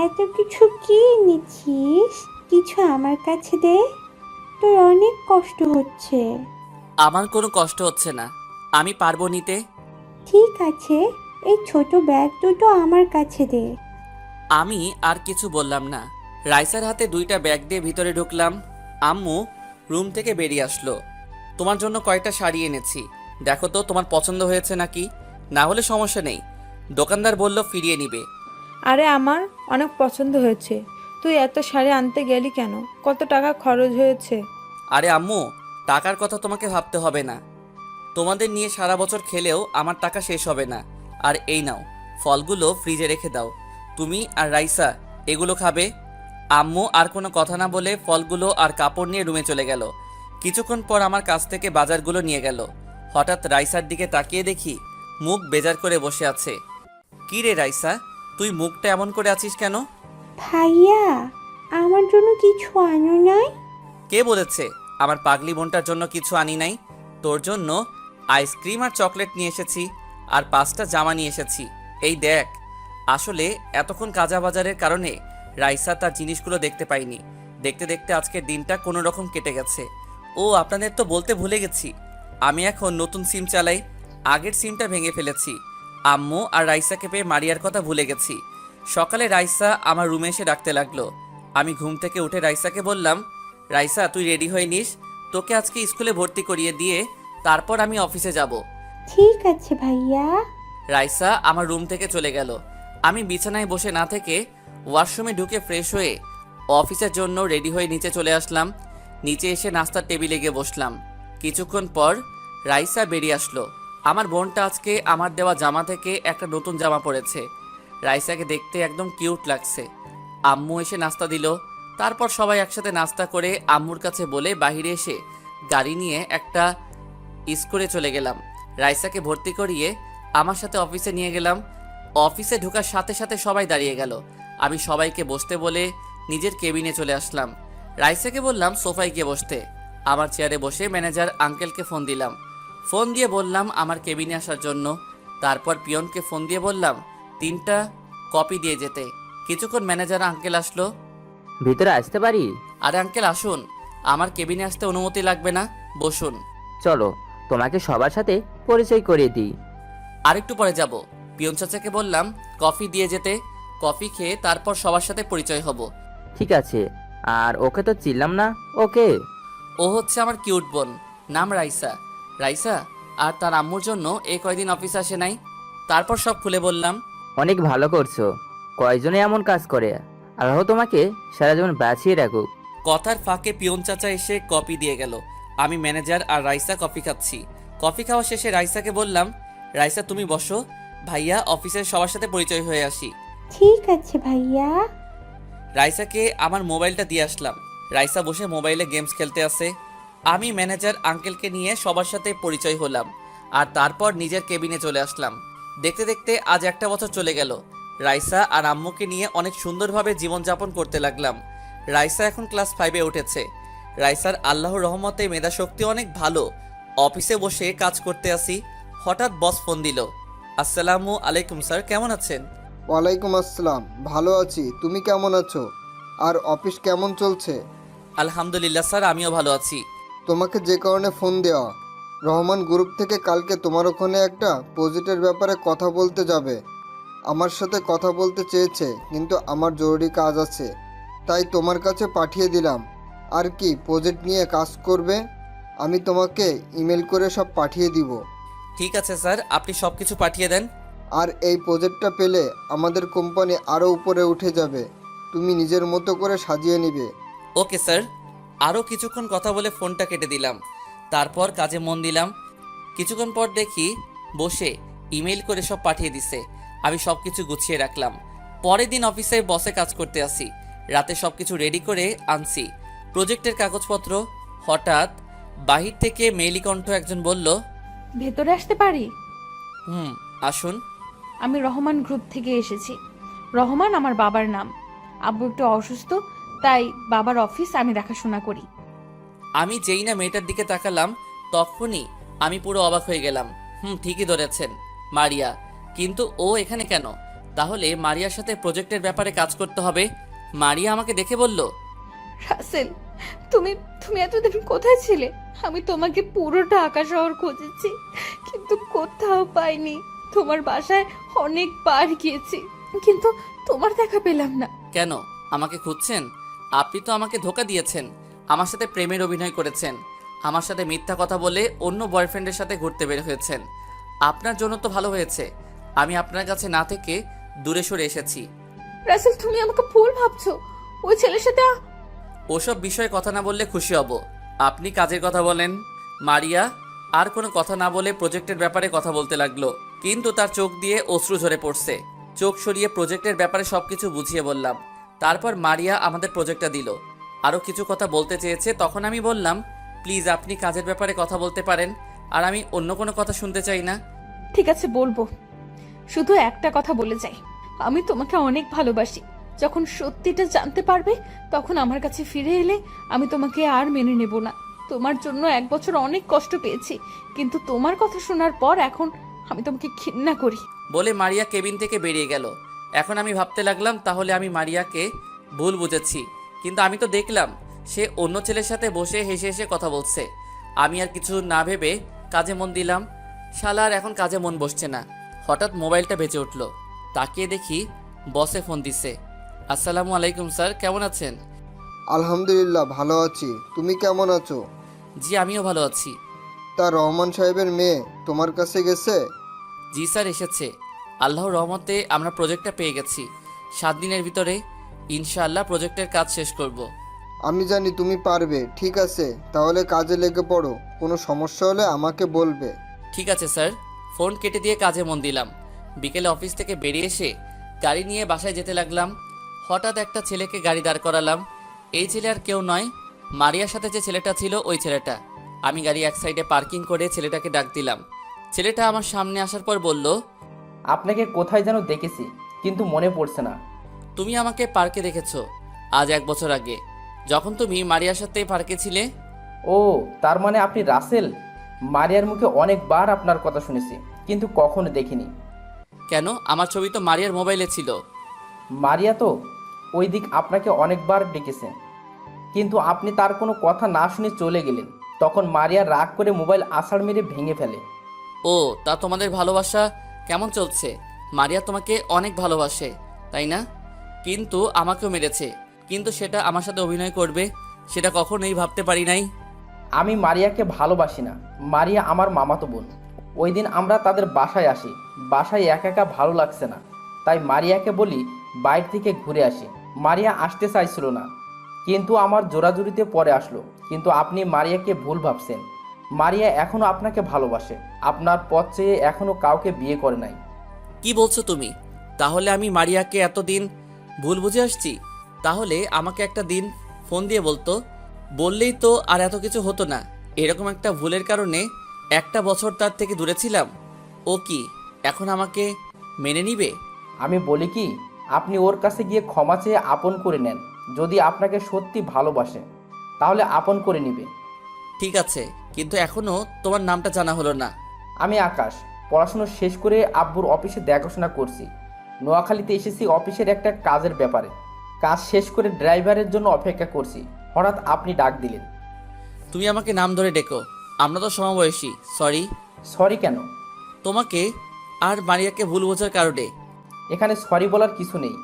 এত কিছু কি এনেছিস? কিছু আমার কাছে দে, তোর অনেক কষ্ট হচ্ছে। আমার কোনো কষ্ট হচ্ছে না, আমি পারবো নিতে। ঠিক আছে, এই ছোট ব্যাগ দুটো আমার কাছে দে। আমি আর কিছু বললাম না। রাইসার হাতে 2টা ব্যাগ দিয়ে ভিতরে ঢুকলাম। আম্মু রুম থেকে বেরিয়ে আসলো। তোমার জন্য কয়েকটা শাড়ি এনেছি, দেখো তো তোমার পছন্দ হয়েছে নাকি, না হলে সমস্যা নেই, দোকানদার বলল ফিরিয়ে নিবে। আরে আমার অনেক পছন্দ হয়েছে। তুই এত শাড়ি আনতে গেলি কেন? কত টাকা খরচ হয়েছে? আরে আম্মু, টাকার কথা তোমাকে ভাবতে হবে না, তোমাদের নিয়ে সারা বছর খেলেও আমার টাকা শেষ হবে না। আর এই নাও, ফলগুলো ফ্রিজে রেখে দাও, তুমি আর রাইসা এগুলো খাবে। আম্মু আর কোনো কথা না বলে ফলগুলো আর কাপড় নিয়ে রুমে চলে গেল। কিছুক্ষণ পর আমার কাছ থেকে বাজারগুলো নিয়ে গেল। হঠাৎ রাইসার দিকে তাকিয়ে দেখি মুখ বেজার করে বসে আছে। কি রে রাইসা, তুই মুখটা এমন করে আছিস কেন? ভাইয়া, আমার জন্য কিছু আনো নাই? কে বলেছে আমার পাগলি বোনটার জন্য কিছু আনি নাই? তোর জন্য আইসক্রিম আর চকলেট নিয়ে এসেছি, আর 5টা জামা নিয়ে এসেছি। এই দেখ। আসলে এতক্ষণ কাজা বাজারের কারণে রাইসা তার জিনিসগুলো দেখতে পাইনি। দেখতে দেখতে আজকের দিনটা কোনো রকম কেটে গেছে। ও আপনাদের তো বলতে ভুলে গেছি, আমি এখন নতুন সিম চালাই। আগের সিমটা ভেঙে ফেলেছি। আম্মু আর রাইসাকে পেয়ে মারিয়ার কথা ভুলে গেছি। সকালে রাইসা আমার রুমে এসে ডাকতে লাগলো। আমি ঘুম থেকে উঠে রাইসাকে বললাম, রাইসা তুই রেডি হয়ে নিস, তোকে আজকে স্কুলে ভর্তি করিয়ে দিয়ে তারপর আমি অফিসে যাব। ঠিক আছে ভাইয়া। রাইসা আমার রুম থেকে চলে গেল। আমি বিছানায় বসে না থেকে ওয়াশরুমে ঢুকে ফ্রেশ হয়ে অফিসের জন্য রেডি হয়ে নিচে চলে আসলাম। নিচে এসে নাস্তার টেবিলে গিয়ে বসলাম। কিছুক্ষণ পর রাইসা বেরিয়ে আসলো। আমার বোনটা আজকে আমার দেওয়া জামা থেকে একটা নতুন জামা পরেছে। রাইসাকে দেখতে একদম কিউট লাগছে। আম্মু এসে নাস্তা দিল। তারপর সবাই একসাথে নাস্তা করে আম্মুর কাছে বলে বাইরে এসে গাড়ি নিয়ে একটা স্কুলে চলে গেলাম। রাইসাকে ভর্তি করিয়ে আমার সাথে অফিসে নিয়ে গেলাম। অফিসে ঢোকার সাথে সাথে সবাই দাঁড়িয়ে গেল। আমি সবাইকে বসতে বলে নিজের কেবিনে চলে আসলাম। রাইসাকে বললাম সোফায় গিয়ে বসতে। আমার চেয়ারে বসে ম্যানেজার আঙ্কেলকে ফোন দিলাম। ফোন দিয়ে বললাম আমার কেবিনে আসার জন্য। তারপর পিয়নকে ফোন দিয়ে বললাম 3টা কপি দিয়ে যেতে। কিছুক্ষণ ম্যানেজার আঙ্কেল আসলো। ভিতরে আসতে পারি? আরে আঙ্কেল আসুন, আমার কেবিনে আসতে অনুমতি লাগবে না, বসুন। চলো তোমাকে সবার সাথে পরিচয় করিয়ে দিই। আরেকটু পরে যাব। পিয়ন চাচাকে বললাম কফি দিয়ে যেতে। কফি খেয়ে তারপর সবার সাথে পরিচয় হব। ঠিক আছে, আর ওকে তো চিনলাম না, ওকে? ও হচ্ছে আমার কিউট বোন, নাম রাইসা। রাইসা আর তার আম্মুর জন্য এই কয়দিন অফিসে আসে নাই। তারপর সব খুলে বললাম। অনেক ভালো করছো। কয়জনে এমন কাজ করে? আল্লাহ তোমাকে সারা জীবন বাঁচিয়ে রাখুক। কথার ফাঁকে পিয়ন চাচা এসে কফি দিয়ে গেল। আমি ম্যানেজার আর রাইসা কফি খাচ্ছি। কফি খাওয়া শেষে রাইসাকে বললাম, রাইসা তুমি বসো, ভাইয়া অফিসের সবার সাথে পরিচয় হয়ে আসি। ঠিক আছে ভাইয়া। রাইসাকে আমার মোবাইলটা দিয়ে আসলাম। রাইসা বসে মোবাইলে গেমস খেলতে আছে। আমি ম্যানেজার আঙ্কেলকে নিয়ে সবার সাথে পরিচয় হলাম আর তারপর নিজের কেবিনে চলে আসলাম। দেখতে দেখতে আজ 1টা বছর চলে গেল। রাইসা আর আম্মুকে নিয়ে অনেক সুন্দরভাবে জীবনযাপন করতে লাগলাম। রাইসা এখন ক্লাস 5-এ উঠেছে। রাইসার আল্লাহর রহমতে মেধাশক্তি অনেক ভালো। অফিসে বসে কাজ করতে আসি, হঠাৎ বস ফোন দিল। আসসালামু আলাইকুম স্যার, কেমন আছেন? ওয়ালাইকুম আসসালাম, ভালো আছি। তুমি কেমন আছো? আর অফিস কেমন চলছে? আলহামদুলিল্লাহ স্যার, আমিও ভালো আছি। তোমাকে যে কারণে ফোন দেওয়া, রহমান গ্রুপ থেকে কালকে তোমার ওখানে একটা প্রজেক্টের ব্যাপারে কথা বলতে যাবে। আমার সাথে কথা বলতে চেয়েছে, কিন্তু আমার জরুরি কাজ আছে, তাই তোমার কাছে পাঠিয়ে দিলাম। আর কি প্রজেক্ট নিয়ে কাজ করবে? আমি তোমাকে ইমেল করে সব পাঠিয়ে দিব। ঠিক আছে স্যার, আপনি সব কিছু পাঠিয়ে দেন। আর এই প্রজেক্টটা পেলে আমাদের কোম্পানি আরও উপরে উঠে যাবে। তুমি নিজের মতো করে সাজিয়ে নিবে। Okay sir. আরও কিছুক্ষণ কথা বলে ফোনটা কেটে দিলাম। তারপর কাজে মন দিলাম। কিছুক্ষণ পর দেখি বসে ইমেল করে সব পাঠিয়ে দিছে। আমি সব কিছু গুছিয়ে রাখলাম। পরের দিন অফিসে বসে কাজ করতে আসি। রাতে সব কিছু রেডি করে আনছি প্রজেক্টের কাগজপত্র। হঠাৎ বাহির থেকে মেইলি কণ্ঠ একজন বলল, ভেতরে আসতে পারি? আসুন। আমি রহমান গ্রুপ থেকে এসেছি। রহমান আমার বাবার নাম। আব্বু একটু অসুস্থ, তাই বাবার অফিস আমি দেখাশোনা করি। আমি যেই না মেয়েটার দিকে তাকালাম তখনই আমি পুরো অবাক হয়ে গেলাম। ঠিকই ধরেছেন, মারিয়া। কিন্তু ও এখানে কেন? তাহলে মারিয়ার সাথে প্রজেক্টের ব্যাপারে কাজ করতে হবে। মারিয়া আমাকে দেখে বলল, রাসেল, তুমি তুমি এতদিন কোথায় ছিলে? আমি তোমাকে পুরো ঢাকা শহর খুঁজেছি, কিন্তু কোথাও পাইনি। তোমার বাসায় অনেকবার গিয়েছি, কিন্তু তোমার দেখা পেলাম না। কেন আমাকে খুঁজছেন? আপনি তো আমাকে ধোকা দিয়েছেন, আমার সাথে প্রেমের অভিনয় করেছেন, আমার সাথে মিথ্যা কথা বলে অন্য বয়ফ্রেন্ডের সাথে ঘুরতে বের হয়েছেন। আপনার জন্য তো ভালো হয়েছে আমি আপনার কাছে না থেকে দূরে সরে এসেছি। রাসেল, তুমি আমাকে ভুল ভাবছো। ওই ছেলের সাথে ওসব বিষয়ে কথা না বললে খুশি হব। আপনি কাজের কথা বলেন। মারিয়া আর কোনো কথা না বলে প্রজেক্টের ব্যাপারে কথা বলতে লাগলো, কিন্তু তার চোখ দিয়ে অশ্রু ঝরে পড়ছে। চোখ সরিয়ে প্রজেক্টের ব্যাপারে সবকিছু বুঝিয়ে বললাম। তারপর মারিয়া আমাদের প্রজেক্টটা দিল। আরও কিছু কথা বলতে চেয়েছে, তখন আমি বললাম, প্লিজ আপনি কাজের ব্যাপারে কথা বলতে পারেন, আর আমি অন্য কোনো কথা শুনতে চাই না। ঠিক আছে, বলবো। শুধু একটা কথা বলে যাই, আমি তোমাকে অনেক ভালোবাসি। যখন সত্যিটা জানতে পারবে তখন আমার কাছে ফিরে এলে আমি তোমাকে আর মেনে নেব না। তোমার জন্য 1 বছর অনেক কষ্ট পেয়েছি, কিন্তু তোমার কথা শোনার পর এখন আমি তোমাকে ঘৃণা করি। বলে মারিয়া কেবিন থেকে বেরিয়ে গেল। এখন আমি ভাবতে লাগলাম তাহলে আমি মারিয়াকে ভুল বুঝেছি, কিন্তু আমি তো দেখলাম সে অন্য ছেলের সাথে বসে হেসে হেসে কথা বলছে। আমি আর কিছু না ভেবে কাজে মন দিলাম। শালার এখন কাজে মন বসছে না। হঠাৎ মোবাইলটা বেজে উঠল, তাকিয়ে দেখি বসে ফোন দিছে। আসসালামু আলাইকুম স্যার, কেমন আছেন? আলহামদুলিল্লাহ ভালো আছি, তুমি কেমন আছো? জি আমিও ভালো আছি। তা রহমান সাহেবের মেয়ে তোমার কাছে গেছে? জি স্যার এসেছে। আল্লাহর রহমতে আমরা প্রজেক্টটা পেয়ে গেছি। 7 দিনের ভিতরে ইনশাআল্লাহ প্রজেক্টের কাজ শেষ করব। আমি জানি তুমি পারবে। ঠিক আছে, তাহলে কাজে লেগে পড়ো, কোনো সমস্যা হলে আমাকে বলবে। ঠিক আছে স্যার। ফোন কেটে দিয়ে কাজে মন দিলাম। বিকেলে অফিস থেকে বেরিয়ে এসে গাড়ি নিয়ে বাসায় যেতে লাগলাম। হঠাৎ একটা ছেলেকে গাড়ি দাঁড় করালাম। এই ছেলে আর কেউ নয়, মারিয়ার সাথে যে ছেলেটা ছিল ওই ছেলেটা। আমি গাড়ি এক সাইডে পার্কিং করে ছেলেটাকে ডাক দিলাম। ছেলেটা আমার সামনে আসার পর বলল, আপনাকে কোথায় যেন দেখেছি, কিন্তু মনে পড়ছে না। তুমি আমাকে পার্কে দেখেছো আজ 1 বছর আগে, যখন তুমি মারিয়ার সাথে পার্কে ছিলে। ও, তার মানে আপনি রাসেল। মারিয়ার মুখে অনেকবার আপনার কথা শুনেছি, কিন্তু কখনো দেখিনি। কেন? আমার ছবি তো মারিয়ার মোবাইলে ছিল। মারিয়া তো ওই দিক আপনাকে অনেকবার ডেকেছে, কিন্তু আপনি তার কোনো কথা না শুনে চলে গেলেন। তখন মারিয়া রাগ করে মোবাইল আছাড় মেরে ভেঙে ফেলে। ও, তা তোমাদের ভালোবাসা কেমন চলছে? মারিয়া তোমাকে অনেক ভালোবাসে তাই না? কিন্তু আমাকেও মেরেছে, কিন্তু সেটা আমার সাথে অভিনয় করবে সেটা কখনোই ভাবতে পারি নাই। আমি মারিয়াকে ভালোবাসি না, মারিয়া আমার মামাতো বোন। ওই দিন আমরা তাদের বাসায় আসি, বাসায় একা একা ভালো লাগছে না, তাই মারিয়াকে বলি বাইরে থেকে ঘুরে আসি। মারিয়া আসতে চাইছিল না, কিন্তু আমার জোরাজুরিতে পরে আসলো। কিন্তু আপনি মারিয়াকে ভুল ভাবছেন। মারিয়া এখনও আপনাকে ভালোবাসে, আপনার পথ চেয়ে এখনও কাউকে বিয়ে করে নাই। কি বলছো তুমি? তাহলে আমি মারিয়াকে এতদিন ভুল বুঝে আসছি। তাহলে আমাকে একটা দিন ফোন দিয়ে বলতো, বললেই তো আর এত কিছু হতো না। এরকম একটা ভুলের কারণে 1 বছর তার থেকে দূরে ছিলাম। ও কি এখন আমাকে মেনে নিবে? আমি বলি কি, আপনি ওর কাছে গিয়ে ক্ষমা চেয়ে আপন করে নেন। যদি আপনাকে সত্যি ভালোবাসে তাহলে আপন করে নিবে। ঠিক আছে, কিন্তু এখনো তোমার নামটা জানা হলো না। আমি আকাশ, পড়াশুনো শেষ করে আব্বুর অফিসে দেখাশোনা করছি। নোয়াখালীতে এসেছি অফিসের একটা কাজের ব্যাপারে। কাজ শেষ করে ড্রাইভারের জন্য অপেক্ষা করছি, হঠাৎ আপনি ডাক দিলেন। তুমি আমাকে নাম ধরে ডেকো, আমরা তো সমবয়সী। সরি। সরি কেন? তোমাকে আর মারিয়াকে ভুল বোঝার কারণে। এখানে সরি বলার কিছু নেই।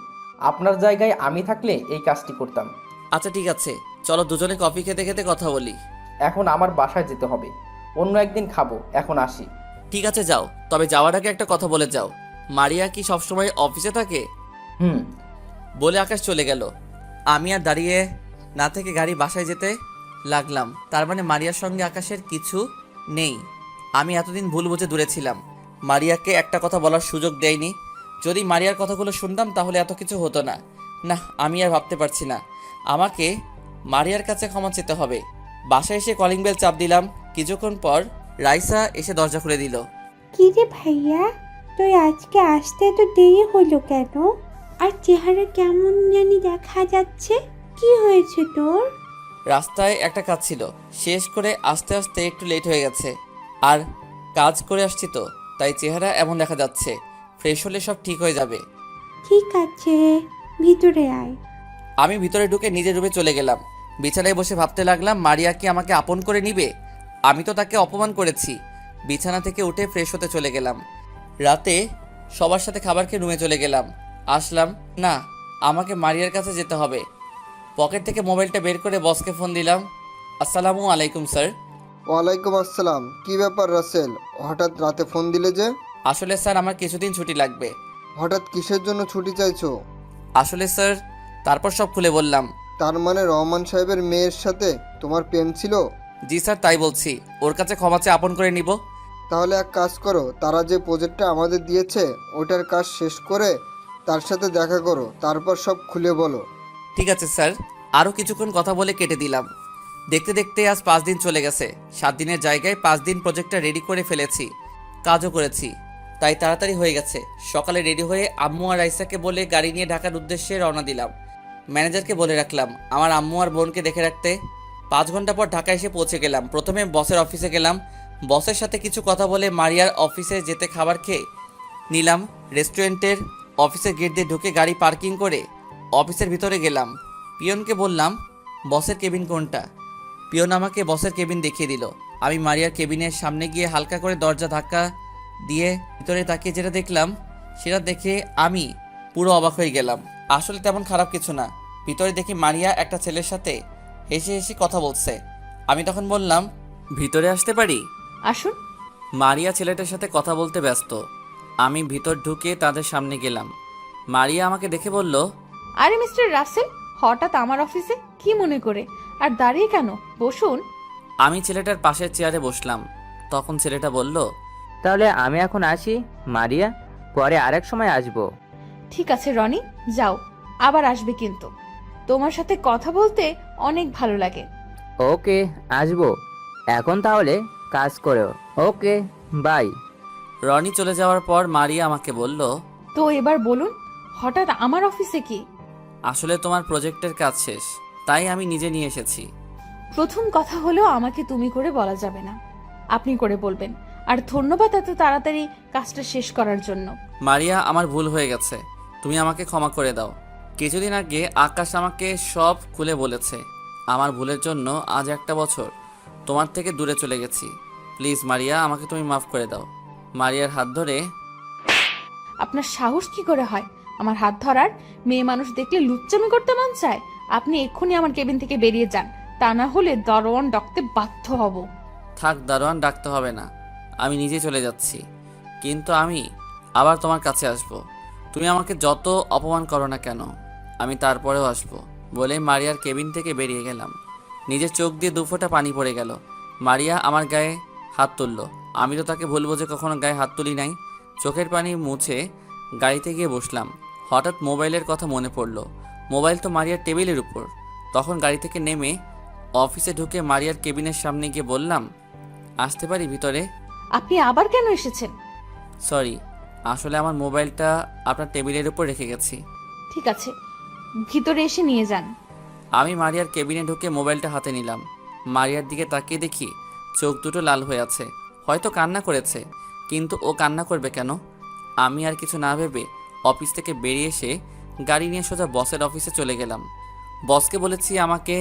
আপনার জায়গায় আমি থাকলে এই কাজটি করতাম। আচ্ছা ঠিক আছে, চলো দুজনে কফি খেতে খেতে কথা বলি। এখন আমার বাসায় যেতে হবে, অন্য একদিন খাবো, এখন আসি। ঠিক আছে যাও, তবে যাওয়ার আগে একটা কথা বলে যাও। মারিয়া কি সবসময় অফিসে থাকে? হুম। বলে আকাশ চলে গেল। আমি আর দাঁড়িয়ে না থেকে গাড়ি বাসায় যেতে লাগলাম। তার মানে মারিয়ার সঙ্গে আকাশের কিছু নেই। আমি এতদিন ভুল বুঝে দূরে ছিলাম, মারিয়াকে একটা কথা বলার সুযোগ দেয়নি। যদি মারিয়ার কথাগুলো শুনতাম তাহলে এত কিছু হতো না। না, আমি আর ভাবতে পারছি না। আমাকে মারিয়ার কাছে ক্ষমা চেতে হবে। বাসায় এসে কলিং বেল চাপ দিলাম। কিছুক্ষণ পর রাইসা এসে দরজা খুলে দিল। কি রে ভাইয়া, তুই আজকে আসতে তো দেরি হলো কেন? আর চেহারা কেমন জানি দেখা যাচ্ছে, কি হয়েছে তোর? রাস্তায় একটা কাজ ছিল, শেষ করে আস্তে আস্তে একটু লেট হয়ে গেছে। আর কাজ করে আসছি তো, তাই চেহারা এমন দেখা যাচ্ছে। ফ্রেশ হলে সব ঠিক হয়ে যাবে। ঠিক আছে, ভিতরে আয়। আমি ভিতরে ঢুকে নিজের রুমে চলে গেলাম। বিছানায় বসে ভাবতে লাগলাম, মারিয়া কি আমাকে আপন করে নিবে? আমি তো তাকে অপমান করেছি। বিছানা থেকে উঠে ফ্রেশ হতে চলে গেলাম। রাতে সবার সাথে খাবার খেয়ে রুমে চলে গেলাম। আসলাম না, আমাকে মারিয়ার কাছে যেতে হবে। পকেট থেকে মোবাইলটা বের করে বসকে ফোন দিলাম। আসসালামু আলাইকুম স্যার। ওয়ালাইকুম আসসালাম। কি ব্যাপার রাসেল, হঠাৎ রাতে ফোন দিলে যে? আসলে স্যার আমার কিছুদিন ছুটি লাগবে। হঠাৎ কিসের জন্য ছুটি চাইছো? আসলে স্যার, তারপর সব খুলে বললাম। তার মানে রহমান সাহেবের মেয়ের সাথে তোমার প্রেম ছিল? জি স্যার, তাই বলছি। ওর কাছে ক্ষমা চেয়ে আপন করে নিব। তাহলে এক কাজ করো, তারা যে প্রজেক্টটা আমাদের দিয়েছে ওটার কাজ শেষ করে তার সাথে দেখা করো, তারপর সব খুলে বলো। ঠিক আছে স্যার। আরও কিছুক্ষণ কথা বলে কেটে দিলাম। দেখতে দেখতে আজ 5 দিন চলে গেছে। 7 দিনের জায়গায় 5 দিন প্রজেক্টটা রেডি করে ফেলেছি, কাজও করেছি। তাই তাড়াতাড়ি হয়ে গেছে। সকালে রেডি হয়ে আম্মু আর রাইসাকে বলে গাড়ি নিয়ে ঢাকার উদ্দেশ্যে রওনা দিলাম। ম্যানেজারকে বলে রাখলাম আমার আম্মু আর বোনকে দেখে রাখতে। 5 ঘন্টা পর ঢাকা এসে পৌঁছে গেলাম। প্রথমে বসের অফিসে গেলাম। বসের সাথে কিছু কথা বলে মারিয়ার অফিসে যেতে খাবার খেয়ে নিলাম। রেস্টুরেন্টের অফিসের গেট দিয়ে ঢুকে গাড়ি পার্কিং করে অফিসের ভিতরে গেলাম। পিয়নকে বললাম বসের কেবিন কোনটা। পিয়ন আমাকে বসের কেবিন দেখিয়ে দিল। আমি মারিয়ার কেবিনের সামনে গিয়ে হালকা করে দরজা ধাক্কা দিয়ে ভিতরে তাকিয়ে যেটা দেখলাম সেটা দেখে আমি পুরো অবাক হয়ে গেলাম। আসলে তেমন খারাপ কিছু না। ভিতরে দেখি মারিয়া একটা ছেলের সাথে হেসে হেসে কথা বলছে। আমি তখন বললাম ভিতরে আসতে পারি। আসুন। মারিয়া ছেলেটার সাথে কথা বলতে ব্যস্ত। আমি ভিতর ঢুকে তাদের সামনে গেলাম। মারিয়া আমাকে দেখে বলল, আরে মিস্টার রাসেল, হঠাৎ আমার অফিসে কি মনে করে? আর দাঁড়িয়ে কেন? বসুন। আমি ছেলেটার পাশের চেয়ারে বসলাম। তখন ছেলেটা বলল, তাহলে আমি এখন আসি মারিয়া, পরে আরেক সময় আসবো। ঠিক আছে রনি, যাও, আবার আসবে কিন্তু। তোমার সাথে কথা বলতে অনেক ভালো লাগে। ওকে, আসবো। এখন তাহলে কাজ করো। ওকে, বাই। রনি চলে যাওয়ার পর মারিয়া আমাকে বলল, তো এবার বলুন, হঠাৎ আমার অফিসে কি? আসলে তোমার প্রজেক্টের কাজ শেষ, তাই আমি নিজে নিয়ে এসেছি। প্রথম কথা হলো আমাকে তুমি করে বলা যাবে না, আপনি করে বলবেন। আর ধন্যবাদ এত তাড়াতাড়ি কাজটা শেষ করার জন্য। মারিয়া, আমার ভুল হয়ে গেছে, তুমি আমাকে ক্ষমা করে দাও। কিছুদিন আগে আকাশ আমাকে সব খুলে বলেছে। আমার ভুলের জন্য আজ 1 বছর তোমার থেকে দূরে চলে গেছি। প্লিজ মারিয়া, আমাকে তুমি মাফ করে দাও। মারিয়ার হাত ধরে, আপনার সাহস কি করে হয় আমার হাত ধরার? মেয়ে মানুষ দেখলে লুচ্চামি করতে মন চায়? আপনি এক্ষুনি আমার কেবিন থেকে বেরিয়ে যান, তা না হলে দরওয়ান ডাকতে বাধ্য হব। থাক, দারোয়ান ডাকতে হবে না, আমি নিজে চলে যাচ্ছি। কিন্তু আমি আবার তোমার কাছে আসব। তুমি আমাকে যত অপমান করো না কেন, আমি তারপরেও আসব। বলে মারিয়ার কেবিন থেকে বেরিয়ে গেলাম। নিজের চোখ দিয়ে 2 ফোঁটা পানি পড়ে গেল। মারিয়া আমার গায়ে হাত তুলল। আমি তো তাকে ভুলবো যে কখনো গায়ে হাত তুলি নাই। চোখের পানি মুছে গাড়িতে গিয়ে বসলাম। হঠাৎ মোবাইলের কথা মনে পড়লো। মোবাইল তো মারিয়ার টেবিলের উপর। তখন গাড়ি থেকে নেমে অফিসে ঢুকে মারিয়ার কেবিনের সামনে গিয়ে বললাম, আসতে পারি ভিতরে? আপনি আবার কেন এসেছেন? সরি, আসলে আমার মোবাইলটা আপনার টেবিলের উপর রেখে গেছি। ঠিক আছে, ভিতরে এসে নিয়ে যান। আমি মারিয়ার কেবিনে ঢুকে মোবাইলটা হাতে নিলাম। মারিয়ার দিকে তাকিয়ে দেখি চোখ দুটো লাল হয়ে আছে। হয়তো কান্না করেছে, কিন্তু ও কান্না করবে কেন? আমি আর কিছু না ভেবে অফিস থেকে বেরিয়ে এসে গাড়ি নিয়ে সোজা বসের অফিসে চলে গেলাম। বসকে বলেছি আমাকে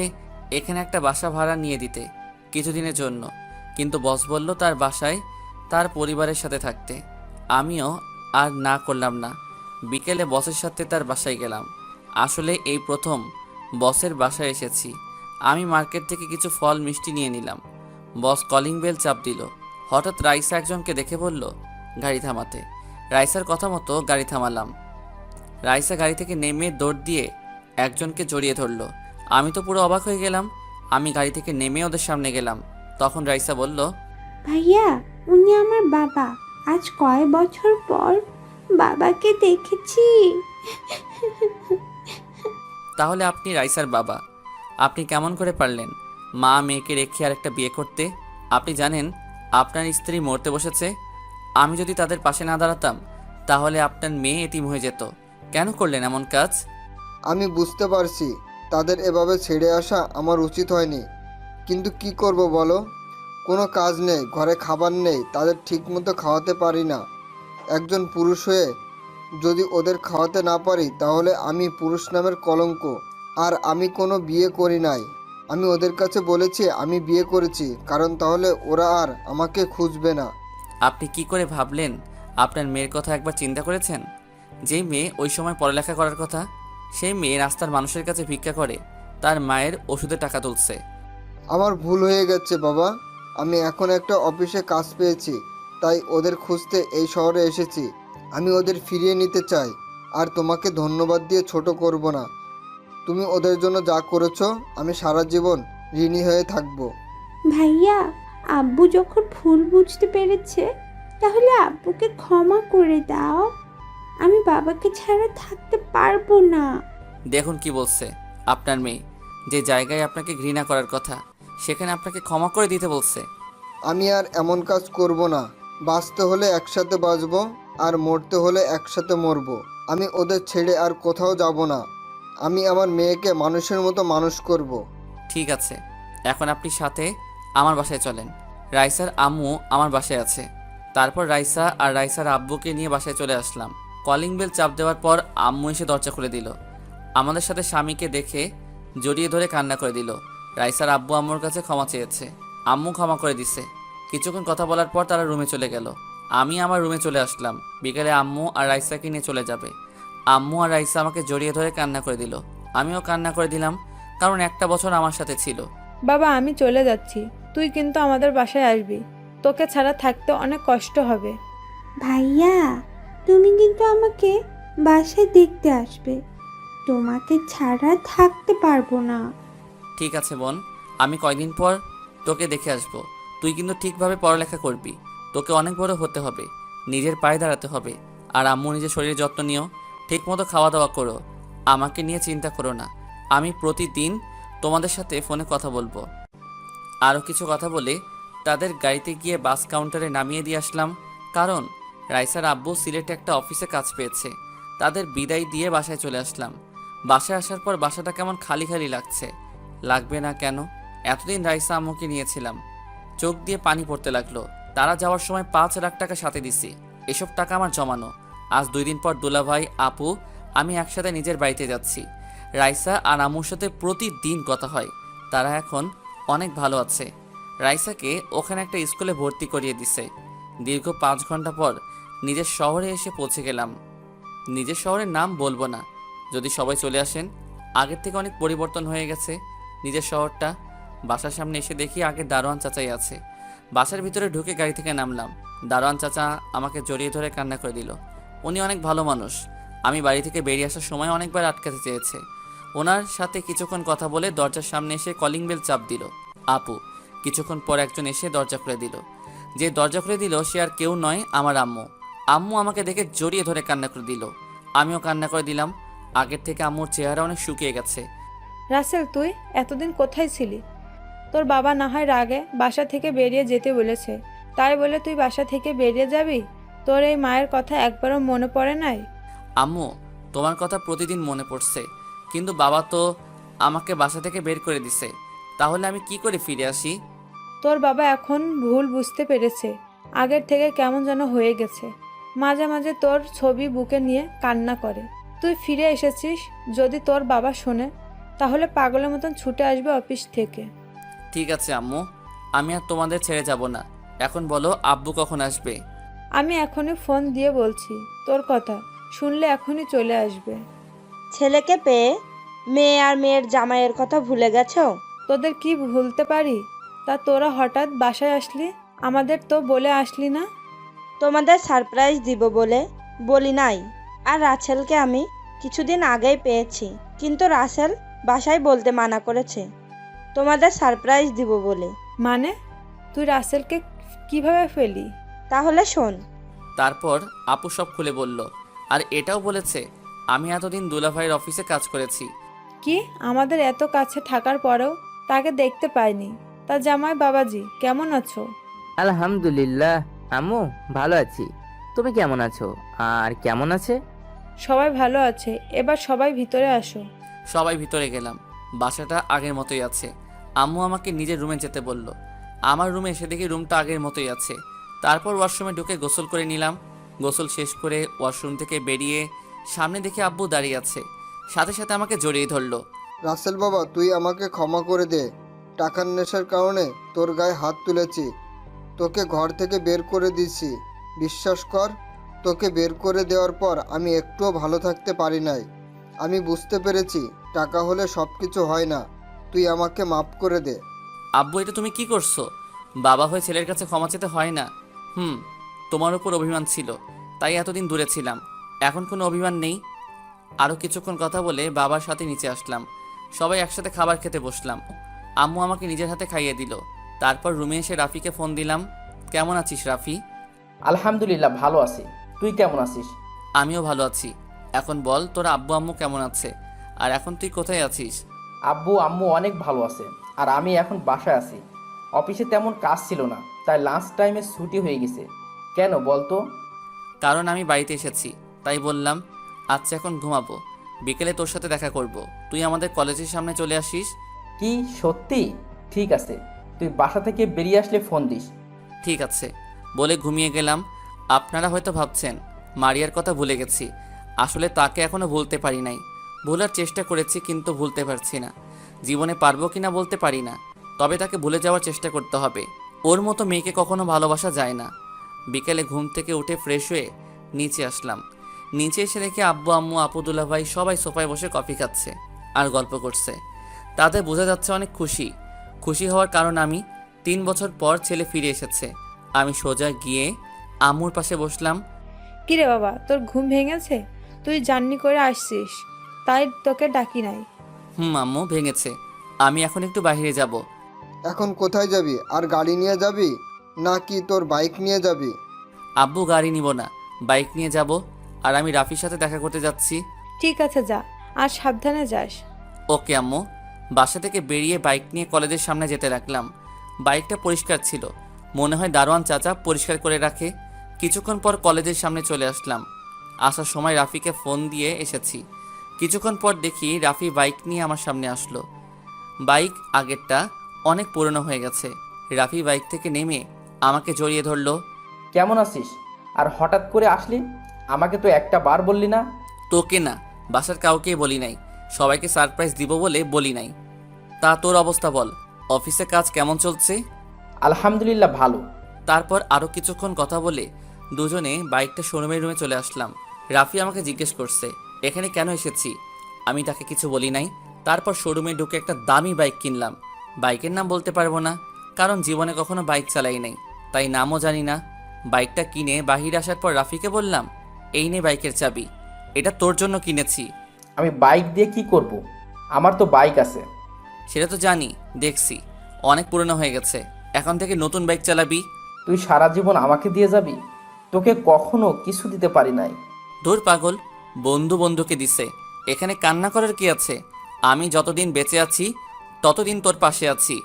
এখানে একটা বাসা ভাড়া নিয়ে দিতে কিছুদিনের জন্য, কিন্তু বস বলল তার বাসায় তার পরিবারের সাথে থাকতে। আমিও আর না করলাম না। বিকেলে বসের সাথে তার বাসায় গেলাম। আসলে এই প্রথম বসের বাসায় এসেছি। আমি মার্কেট থেকে কিছু ফল মিষ্টি নিয়ে নিলাম। বস কলিং বেল চাপ দিল। হঠাৎ রাইসা একজনকে দেখে বলল গাড়ি থামাতে। রাইসার কথা মতো গাড়ি থামালাম। রাইসা গাড়ি থেকে নেমে দৌড় দিয়ে একজনকে জড়িয়ে ধরলো। আমি তো পুরো অবাক হয়ে গেলাম। আমি গাড়ি থেকে নেমে ওদের সামনে গেলাম। তখন রাইসা বলল, ভাইয়া, উনি আমার বাবা। আজ কয় বছর পর বাবাকে দেখেছি। তাহলে আপনি রাইসার বাবা? আপনি কেমন করে পারলেন মা মেয়েকে রেখে আরেকটা বিয়ে করতে? আপনি জানেন আপনার স্ত্রী মরতে বসেছে। আমি যদি তাদের পাশে না দাঁড়াতাম তাহলে আপনার মেয়ে এতিম হয়ে যেত। কেন করলেন এমন কাজ? আমি বুঝতে পারছি তাদের এভাবে ছেড়ে আসা আমার উচিত হয়নি, কিন্তু কি করব বলো? কোনো কাজ নেই, ঘরে খাবার নেই, তাদের ঠিকমতো খাওয়াতে পারি না। একজন পুরুষ হয়ে যদি ওদের খাওয়াতে না পারি তাহলে আমি পুরুষ নামের কলঙ্ক। আর আমি কোনো বিয়ে করি নাই। আমি ওদের কাছে বলেছি আমি বিয়ে করেছি, কারণ তাহলে ওরা আর আমাকে খুঁজবে না। আপনি কি করে ভাবলেন? আপনার মেয়ের কথা একবার চিন্তা করেছেন? যেই মেয়ে ওই সময় পড়ালেখা করার কথা, সেই মেয়ে রাস্তার মানুষের কাছে ভিক্ষা করে তার মায়ের ওষুধে টাকা তুলছে। আমার ভুল হয়ে গেছে বাবা। আমি এখন একটা অফিসে কাজ পেয়েছি, তাই ওদের খুঁজতে এই শহরে এসেছি। আমি ওদের ফিরিয়ে নিতে চাই, আর তোমাকে ধন্যবাদ দিয়ে ছোট করব না। তুমি ওদের জন্য যা করেছো আমি সারা জীবন ঋণী হয়ে থাকবো। ভাইয়া, আব্বু যখন ভুল বুঝতে পেরেছে, তাহলে আব্বুকে ক্ষমা করে দাও। আমি বাবাকে ছাড়া থাকতে পারবো না। দেখুন কি বলছে আপনার মেয়ে। যে জায়গায় আপনাকে ঘৃণা করার কথা সেখানে আপনাকে ক্ষমা করে দিতে বলছে। আমি আর এমন কাজ করব না। বাঁচতে হলে একসাথে বাঁচবো। আর মরতে হলে একসাথে মরবো। আমি ওদের ছেড়ে আর কোথাও যাব না। আমি আমার মেয়েকে মানুষের মতো মানুষ করব। ঠিক আছে, এখন আপনি সাথে আমার বাসায় চলেন। রাইসার আম্মু আমার বাসায় আছে। তারপর রাইসা আর রাইসার আব্বুকে নিয়ে বাসায় চলে আসলাম। কলিং বেল চাপ দেওয়ার পর আম্মু এসে দরজা খুলে দিল। আমাদের সাথে স্বামীকে দেখে জড়িয়ে ধরে কান্না করে দিল। রাইসার আব্বু আম্মুর কাছে ক্ষমা চেয়েছে, আম্মু ক্ষমা করে দিছে। কিছুক্ষণ কথা বলার পর তারা রুমে চলে গেল। আমি আমার রুমে চলে আসলাম। বিকেলে আম্মু আর রাইসাকে নিয়ে চলে যাবে। আম্মু আর রাইসা আমাকে জড়িয়ে ধরে কান্না করে দিল। আমিও কান্না করে দিলাম, কারণ একটা বছর আমার সাথে ছিল। বাবা আমি চলে যাচ্ছি, তুই কিন্তু আমাদের বাসায় আসবি। তোকে ছাড়া থাকতে অনেক কষ্ট হবে। ভাইয়া, তুমি কিন্তু আমাকে বাসায় দেখতে আসবে। তোমাকে ছাড়া থাকতে পারবো না। ঠিক আছে বোন, আমি কয়দিন পর তোকে দেখে আসব। তুই কিন্তু ঠিকভাবে পড়ালেখা করবি। তোকে অনেক বড় হতে হবে, নিজের পায়ে দাঁড়াতে হবে। আর আম্মু নিজের শরীরের যত্ন নিও, ঠিকমতো খাওয়া দাওয়া করো। আমাকে নিয়ে চিন্তা করো না। আমি প্রতিদিন তোমাদের সাথে ফোনে কথা বলবো। আরও কিছু কথা বলে তাদের গাড়িতে গিয়ে বাস কাউন্টারে নামিয়ে দিয়ে আসলাম, কারণ রাইসার আব্বু সিলেটে একটা অফিসে কাজ পেয়েছে। তাদের বিদায় দিয়ে বাসায় চলে আসলাম। বাসায় আসার পর বাসাটা কেমন খালি খালি লাগছে। লাগবে না কেন? এতদিন রাইসা আম্মুকে নিয়েছিলাম। চোখ দিয়ে পানি পড়তে লাগলো। তারা যাওয়ার সময় 5 লাখ টাকা সাথে দিছি। এসব টাকা আমার জমানো। আজ 2 দিন পর দুলাভাই, আপু, আমি একসাথে নিজের বাড়িতে যাচ্ছি। রাইসা আর আম্মুর সাথে প্রতিদিন কথা হয়। তারা এখন অনেক ভালো আছে। রাইসাকে ওখানে একটা স্কুলে ভর্তি করিয়ে দিছে। দীর্ঘ 5 ঘন্টা পর নিজের শহরে এসে পৌঁছে গেলাম। নিজের শহরের নাম বলবো না, যদি সবাই চলে আসেন। আগের থেকে অনেক পরিবর্তন হয়ে গেছে নিজের শহরটা। বাসার সামনে এসে দেখি আগে দারোয়ান চাচাই আছে। বাসার ভিতরে ঢুকে গাড়ি থেকে নামলাম। দারোয়ান চাচা আমাকে জড়িয়ে ধরে কান্না করে দিল। উনি অনেক ভালো মানুষ। আমি বাড়ি থেকে বেরিয়ে আসার সময় অনেকবার আটকাতে চেয়েছে। ওনার সাথে কিছুক্ষণ কথা বলে দরজার সামনে এসে কলিং বেল চাপ দিল আপু। কিছুক্ষণ পর একজন এসে দরজা খুলে দিল। যে দরজা খুলে দিল সে আর কেউ নয়, আমার আম্মু। আম্মু আমাকে দেখে জড়িয়ে ধরে কান্না করে দিল। আমিও কান্না করে দিলাম। আগের থেকে আম্মুর চেহারা অনেক শুকিয়ে গেছে। রাসেল, তুই এতদিন কোথায় ছিলি? তোর বাবা না হয় রাগে বাসা থেকে বেরিয়ে যেতে বলেছে, তাই বলে তুই বাসা থেকে বেরিয়ে যাবি? তোর এই মায়ের কথা একবারও মনে পড়ে নাই? আম্মু, তোমার কথা প্রতিদিন মনে পড়ছে, কিন্তু বাবা তো আমাকে বাসা থেকে বের করে দিছে। তাহলে আমি কি করে ফিরে আসি? তোর বাবা এখন ভুল বুঝতে পেরেছে। আগের থেকে কেমন যেন হয়ে গেছে। মাঝে মাঝে তোর ছবি বুকে নিয়ে কান্না করে। তুই ফিরে এসেছিস, যদি তোর বাবা শোনে তাহলে পাগলের মতন ছুটে আসবে অফিস থেকে। ঠিক আছে আম্মু, আমি আর তোমাদের ছেড়ে যাব না। এখন বলো আব্বু কখন আসবে? আমি এখনই ফোন দিয়ে বলছি, তোর কথা শুনলে এখনই চলে আসবে। ছেলেকে পেয়ে মেয়ে আর মেয়ের জামাইয়ের কথা ভুলে গেছো? তোদের কি ভুলতে পারি? তা তোরা হঠাৎ বাসায় আসলি, আমাদের তো বলে আসলি না। তোমাদের সারপ্রাইজ দিব বলে বলি নাই। আর রাসেলকে আমি কিছুদিন আগেই পেয়েছি, কিন্তু রাসেল বাসায় বলতে মানা করেছে তোমাদের সারপ্রাইজ দিব বলে। মানে তুই রাসেলকে কিভাবে ফেলি? তাহলে শোন। তারপর আপু সব খুলে বলল। আর এটাও বলেছে আমি এতদিন দুলাভাইয়ের অফিসে কাজ করেছি। কি, আমাদের এত কাছে থাকার পরেও তাকে দেখতে পাইনি? তা জামাই বাবাজি কেমন আছো? আলহামদুলিল্লাহ আম্মু, ভালো আছি। তুমি কেমন আছো? আর কেমন আছে? সবাই ভালো আছে। এবার সবাই ভিতরে আসো। সবাই ভিতরে গেলাম। বাসাটা আগের মতোই আছে। আম্মু আমাকে নিজের রুমে যেতে বলল। আমার রুমে এসে দেখি রুমটা আগের মতোই আছে। তারপর ওয়াশরুমে ঢুকে গোসল করে নিলাম। গোসল শেষ করে ওয়াশরুম থেকে বেরিয়ে সামনে দেখে আব্বু দাঁড়িয়ে আছে। সাথে সাথে আমাকে জড়িয়ে ধরলো। রাসেল বাবা, তুই আমাকে ক্ষমা করে দে। টাকার নেশার কারণে তোর গায়ে হাত তুলেছি, তোকে ঘর থেকে বের করে দিয়েছি। বিশ্বাস কর, তোকে বের করে দেওয়ার পর আমি একটুও ভালো থাকতে পারি নাই। আমি বুঝতে পেরেছি টাকা হলে সব কিছু হয় না। তুই আমাকে মাফ করে দে। আব্বু, এটা তুমি কি করছো? বাবা হয়ে ছেলের কাছে ক্ষমা চেতে হয় না। তোমার উপর অভিমান ছিল, তাই এতদিন দূরে ছিলাম। এখন কোনো অভিমান নেই। আরও কিছুক্ষণ কথা বলে বাবার সাথে নিচে আসলাম। সবাই একসাথে খাবার খেতে বসলাম। আম্মু আমাকে নিজের হাতে খাইয়ে দিল। তারপর রুমে এসে রাফিকে ফোন দিলাম। কেমন আছিস রাফি? আলহামদুলিল্লাহ ভালো আছি। তুই কেমন আছিস? আমিও ভালো আছি। এখন বল, তোর আব্বু আম্মু কেমন আছে? আর এখন তুই কোথায় আছিস? আব্বু আম্মু অনেক ভালো আছে। আর আমি এখন বাসায় আছি। অফিসে তেমন কাজ ছিল না, তাই লাঞ্চ টাইমে ছুটি হয়ে গেছে। কেন বলতো? কারণ আমি বাড়িতে এসেছি। তাই বললাম, আচ্ছা এখন ঘুমাবো, বিকেলে তোর সাথে দেখা করব। তুই আমাদের কলেজের সামনে চলে আসিস। কি সত্যি? ঠিক আছে, তুই বাসা থেকে বেরিয়ে আসলে ফোন দিস। ঠিক আছে বলে ঘুমিয়ে গেলাম। আপনারা হয়তো ভাবছেন মারিয়ার কথা ভুলে গেছি। আসলে তাকে এখনো ভুলতে পারি নাই। ভোলার চেষ্টা করেছি কিন্তু ভুলতে পারছি না। জীবনে পারবো কিনা বলতে পারি না, তবে তাকে ভুলে যাওয়ার চেষ্টা করতে হবে। ওর মতো মেয়েকে কখনো ভালোবাসা যায় না। বিকেলে ঘুম থেকে উঠে ফ্রেশ হয়ে নিচে আসলাম। নিচে এসে দেখে আব্বু আম্মু আপুদুল্লা ভাই সবাই সোফায় বসে কফি খাচ্ছে আর গল্প করছে। তাতে বোঝা যাচ্ছে অনেক খুশি হওয়ার কারণ আমি 3 বছর পর ছেলে ফিরে এসেছে। আমি সোজা গিয়ে আম্মুর পাশে বসলাম। কিরে বাবা, তোর ঘুম ভেঙেছে? তুই জার্নি করে আসছিস, তাই তোকে ডাকি নাই। আম্মু ভেঙেছে। আমি এখন একটু বাইরে যাব। এখন কোথায় যাবি? আর গাড়ি নিয়ে যাবি নাকি তোর বাইক নিয়ে যাবি? আব্বু গাড়ি নিব না, বাইক নিয়ে যাব। আর আমি রাফির সাথে দেখা করতে যাচ্ছি। ঠিক আছে যা, আর সাবধানে যাস। ওকে আম্মু। বাসা থেকে বেরিয়ে বাইক নিয়ে কলেজের সামনে যেতে লাগলাম। বাইকটা পরিষ্কার ছিল, মনে হয় দারোয়ান চাচা পরিষ্কার করে রাখে। কিছুক্ষণ পর কলেজের সামনে চলে আসলাম। আসার সময় রাফিকে ফোন দিয়ে এসেছি। কিছুক্ষণ পর দেখি রাফি বাইক নিয়ে আমার সামনে আসলো। বাইক আগেরটা অনেক পুরনো হয়ে গেছে। রাফি বাইক থেকে নেমে আমাকে জড়িয়ে ধরলো। কেমন আছিস? আর হঠাৎ করে আসলি? আমাকে তো একটা বার বললি না। তোকে না, বাসার কাউকেই বলি নাই। সবাইকে সারপ্রাইজ দিব বলে বলি নাই। তা তোর অবস্থা বল, অফিসে কাজ কেমন চলছে? আলহামদুলিল্লাহ ভালো। তারপর আরও কিছুক্ষণ কথা বলে দুজনে বাইকটা শোরুমের রুমে চলে আসলাম। রাফি আমাকে জিজ্ঞেস করছে এখানে কেন এসেছি। আমি তাকে কিছু বলি নাই। তারপর শোরুমে ঢুকে একটা দামি বাইক কিনলাম। বাইকের নাম বলতে পারবো না, কারণ জীবনে কখনো বাইক চালাই নাই, তাই নামও জানি না। বাইকটা কিনে বাহিরে আসার পর রাফিকে বললাম, এই নে বাইকের চাবি, এটা তোর জন্য কিনেছি। আমি বাইক দিয়ে কি করব? আমার তো বাইক আছে। সেটা তো জানি, দেখছি অনেক পুরনো হয়ে গেছে। এখন থেকে নতুন বাইক চালাবি। তুই সারা জীবন আমাকে দিয়ে যাবি? তোকে কখনো কিছু দিতে পারি নাই। দূর পাগল, বন্ধুকে দিছে। এখানে কান্না করার কি আছে? আমি যতদিন বেঁচে আছি ততদিন তোর পাশে আছি।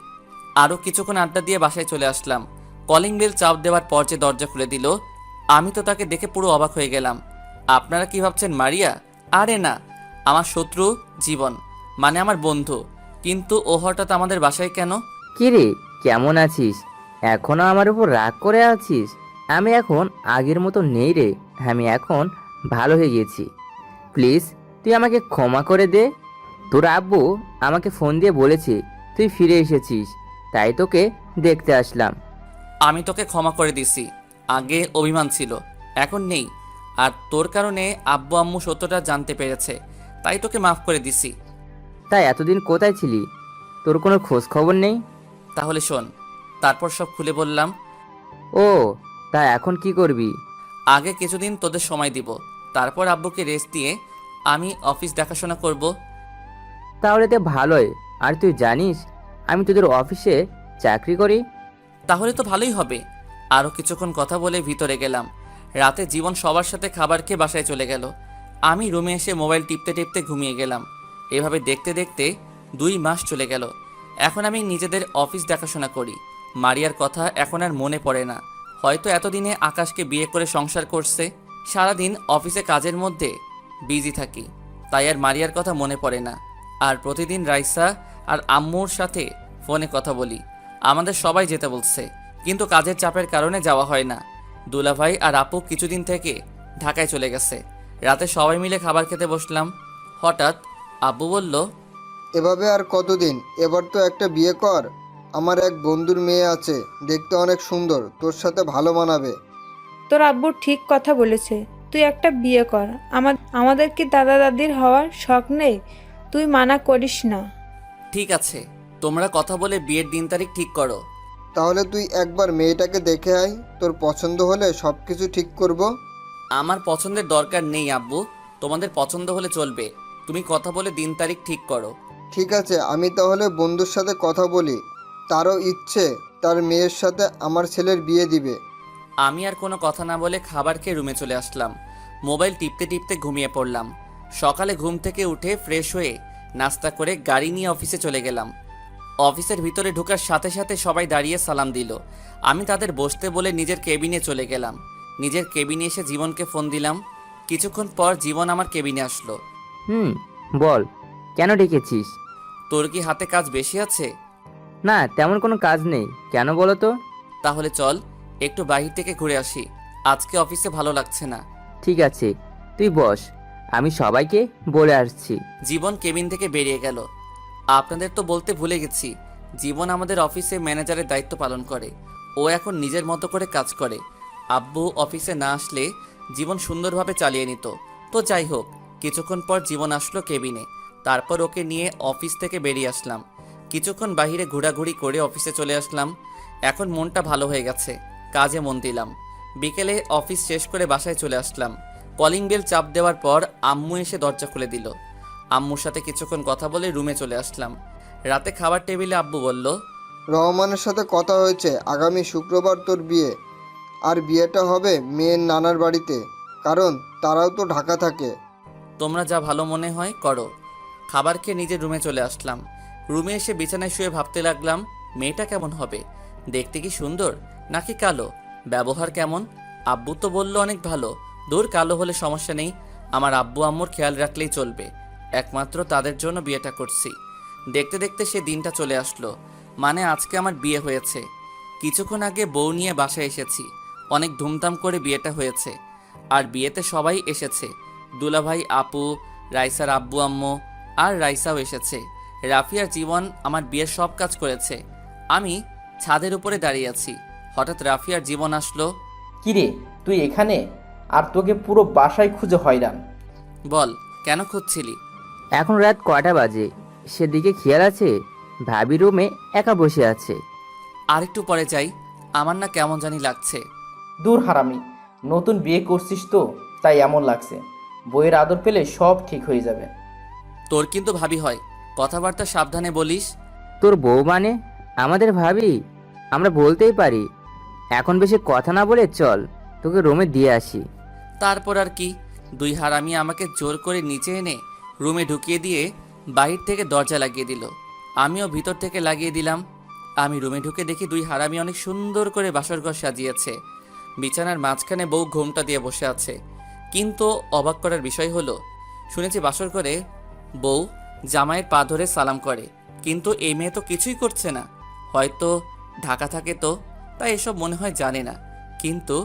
আরও কিছুক্ষণ আড্ডা দিয়ে বাসায় চলে আসলাম। কলিং বেল চাপ দেওয়ার পর যে দরজা খুলে দিল, আমি তো তাকে দেখে পুরো অবাক হয়ে গেলাম। আপনারা কি ভাবছেন মারিয়া? আরে না, আমার শত্রু জীবন, মানে আমার বন্ধু। কিন্তু ও হঠাৎ আমাদের বাসায় কেন? কিরে, কেমন আছিস? এখনো আমার উপর রাগ করে আছিস? আমি এখন আগের মতো নেই রে। আমি এখন ভালো হয়ে গেছি। প্লিজ তুই আমাকে ক্ষমা করে দে। তোর আব্বু আমাকে ফোন দিয়ে বলেছে তুই ফিরে এসেছিস, তাই তোকে দেখতে আসলাম। আমি তোকে ক্ষমা করে দিছি। আগে অভিমান ছিল, এখন নেই। আর তোর কারণে আব্বু আম্মু সত্যটা জানতে পেরেছে, তাই তোকে মাফ করে দিছি। তাই এতদিন কোথায় ছিলি? তোর কোনো খোঁজ খবর নেই? তাহলে শোন, তারপর সব খুলে বললাম। ও, তা এখন কি করবি? আগে কিছুদিন তোদের সময় দিব, তারপর আব্বুকে রেস্ট দিয়ে আমি অফিস দেখাশোনা করব। তাহলে তো ভালোই। আর তুই জানিস আমি তোদের অফিসে চাকরি করি। তাহলে তো ভালোই হবে। আরও কিছুক্ষণ কথা বলে ভিতরে গেলাম। রাতে জীবন সবার সাথে খাবার খেয়ে বাসায় চলে গেল। আমি রুমে এসে মোবাইল টিপতে টিপতে ঘুমিয়ে গেলাম। এভাবে দেখতে দেখতে 2 মাস চলে গেল। এখন আমি নিজেদের অফিস দেখাশোনা করি। মারিয়ার কথা এখন আর মনে পড়ে না। হয়তো এতদিনে আকাশকে বিয়ে করে সংসার করছে। সারাদিন অফিসে কাজের মধ্যে বিজি থাকি, তাই আর মারিয়ার কথা মনে পড়ে না। আর প্রতিদিন রাইসা আর আম্মুর সাথে ফোনে কথা বলি। আমাদের সবাই যেতে বলছে, কিন্তু কাজের চাপের কারণে যাওয়া হয় না। দুলাভাই আর আপু কিছুদিন থেকে ঢাকায় চলে গেছে। রাতে সবাই মিলে খাবার খেতে বসলাম। হঠাৎ আব্বু বলল, এভাবে আর কতদিন? এবার তো একটা বিয়ে কর। আমার এক বন্ধুর মেয়ে আছে, দেখতে অনেক সুন্দর, তোর সাথে ভালো মানাবে। তোর আব্বু ঠিক কথা বলেছে, তুই একটা বিয়ে কর। আমাদের কি দাদা দাদির হওয়ার শখ নেই? তুই মানা করিস না। ঠিক আছে, তোমরা কথা বলে বিয়ের দিন তারিখ ঠিক করো। তাহলে তুই একবার মেয়েটাকে দেখে আয়, তোর পছন্দ হলে সব কিছু ঠিক করব। আমার পছন্দের দরকার নেই আব্বু, তোমাদের পছন্দ হলে চলবে। তুমি কথা বলে দিন তারিখ ঠিক করো। ঠিক আছে, আমি তাহলে বন্ধুর সাথে কথা বলি। তারও ইচ্ছে তার মেয়ের সাথে আমার ছেলের বিয়ে দিবে। আমি আর কোনো কথা না বলে খাবার খেয়ে রুমে চলে আসলাম। মোবাইল টিপতে টিপতে ঘুমিয়ে পড়লাম। সকালে ঘুম থেকে উঠে ফ্রেশ হয়ে নাস্তা করে গাড়ি নিয়ে অফিসে চলে গেলাম। অফিসের ভিতরে ঢোকার সাথে সাথে সবাই দাঁড়িয়ে সালাম দিল। আমি তাদের বসতে বলে নিজের কেবিনে চলে গেলাম। নিজের কেবিনে এসে জীবনকে ফোন দিলাম। কিছুক্ষণ পর জীবন আমার কেবিনে আসলো। বল, কেন ডেকেছিস? তোর কি হাতে কাজ বেশি আছে? না, তেমন কোনো কাজ নেই। কেন বলো তো? তাহলে চল একটু বাহির থেকে ঘুরে আসি, আজকে অফিসে ভালো লাগছে না। ঠিক আছে, তুই বস, আমি সবাইকে বলে আসছি। জীবন কেবিন থেকে বেরিয়ে গেল। আপনাদের তো বলতে ভুলে গেছি, জীবন আমাদের অফিসে ম্যানেজারের দায়িত্ব পালন করে। ও এখন নিজের মতো করে কাজ করে। আব্বু অফিসে না আসলে জীবন সুন্দরভাবে চালিয়ে নিত। তো যাই হোক, কিছুক্ষণ পর জীবন আসলো কেবিনে। তারপর ওকে নিয়ে অফিস থেকে বেরিয়ে আসলাম। কিছুক্ষণ বাইরে ঘোরাঘুরি করে অফিসে চলে আসলাম। এখন মনটা ভালো হয়ে গেছে, কাজে মন দিলাম। বিকেলে অফিস শেষ করে বাসায় চলে আসলাম। কলিং বেল চাপ দেওয়ার পর আম্মু এসে দরজা খুলে দিল। আম্মুর সাথে কিছুক্ষণ কথা বলে রুমে চলে আসলাম। রাতে খাবার টেবিলে আব্বু বলল, রহমানের সাথে কথা হয়েছে, আগামী শুক্রবার তোর বিয়ে। আর বিয়েটা হবে মেয়ের নানার বাড়িতে, কারণ তারাও তো ঢাকা থাকে। তোমরা যা ভালো মনে হয় করো। খাবার খেয়ে নিজের রুমে চলে আসলাম। রুমে এসে বিছানায় শুয়ে ভাবতে লাগলাম, মেয়েটা কেমন হবে? দেখতে কি সুন্দর নাকি কালো? ব্যবহার কেমন? আব্বু তো বলল অনেক ভালো। দূর, কালো হলে সমস্যা নেই, আমার আব্বু আম্মুর খেয়াল রাখলেই চলবে। একমাত্র তাদের জন্য বিয়েটা করছি। দেখতে দেখতে সে দিনটা চলে আসলো, মানে আজকে আমার বিয়ে হয়েছে। কিছুক্ষণ আগে বউ নিয়ে বাসায় এসেছি। অনেক ধুমধাম করে বিয়েটা হয়েছে। আর বিয়েতে সবাই এসেছে। দুলাভাই, আপু, রাইসার আব্বু আম্মু, আর রাইসাও এসেছে। রাফিয়ার জীবন আমার বিয়ের সব কাজ করেছে। আমি ছাদের উপরে দাঁড়িয়ে আছি। হঠাৎ রাফিয়ার জীবন আসলো। কিরে, তুই এখানে? আর তোকে পুরো বাসায় খুঁজে হয়রান। বল, কেন খুঁজছিলি? এখন রাত কয়টা বাজে সেদিকে খেয়াল আছে? ভাবি রুমে একা বসে আছে। আরেকটু পরে যাই, আমার না কেমন জানি লাগছে। দূর হারামি, নতুন বিয়ে করছিস তো তাই এমন লাগছে। বইয়ের আদর পেলে সব ঠিক হয়ে যাবে। তোর কিন্তু ভাবি হয়, কথাবার্তা সাবধানে বলিস। তোর বউ মানে? আমাদের ভাবি? আমরা বলতেই পারি। এখন বেশি কথা না বলে চল, তোকে রুমে দিয়ে আসি। তারপর আর কি, দুই হারামি আমাকে জোর করে নিচে এনে রুমে ঢুকিয়ে দিয়ে বাহির থেকে দরজা লাগিয়ে দিল। আমিও ভিতর থেকে লাগিয়ে দিলাম। আমি রুমে ঢুকে দেখি দুই হারামি অনেক সুন্দর করে বাসরঘর সাজিয়েছে। বিছানার মাঝখানে বউ ঘোমটা দিয়ে বসে আছে। কিন্তু অবাক করার বিষয় হলো, শুনেছি বাসর করে বউ জামাইয়ের পা ধরে সালাম করে, কিন্তু এই মেয়ে তো কিছুই করছে না। হয়তো ঢাকা থাকে তো, তাই এসব মনে হয় জানে না। কিন্তু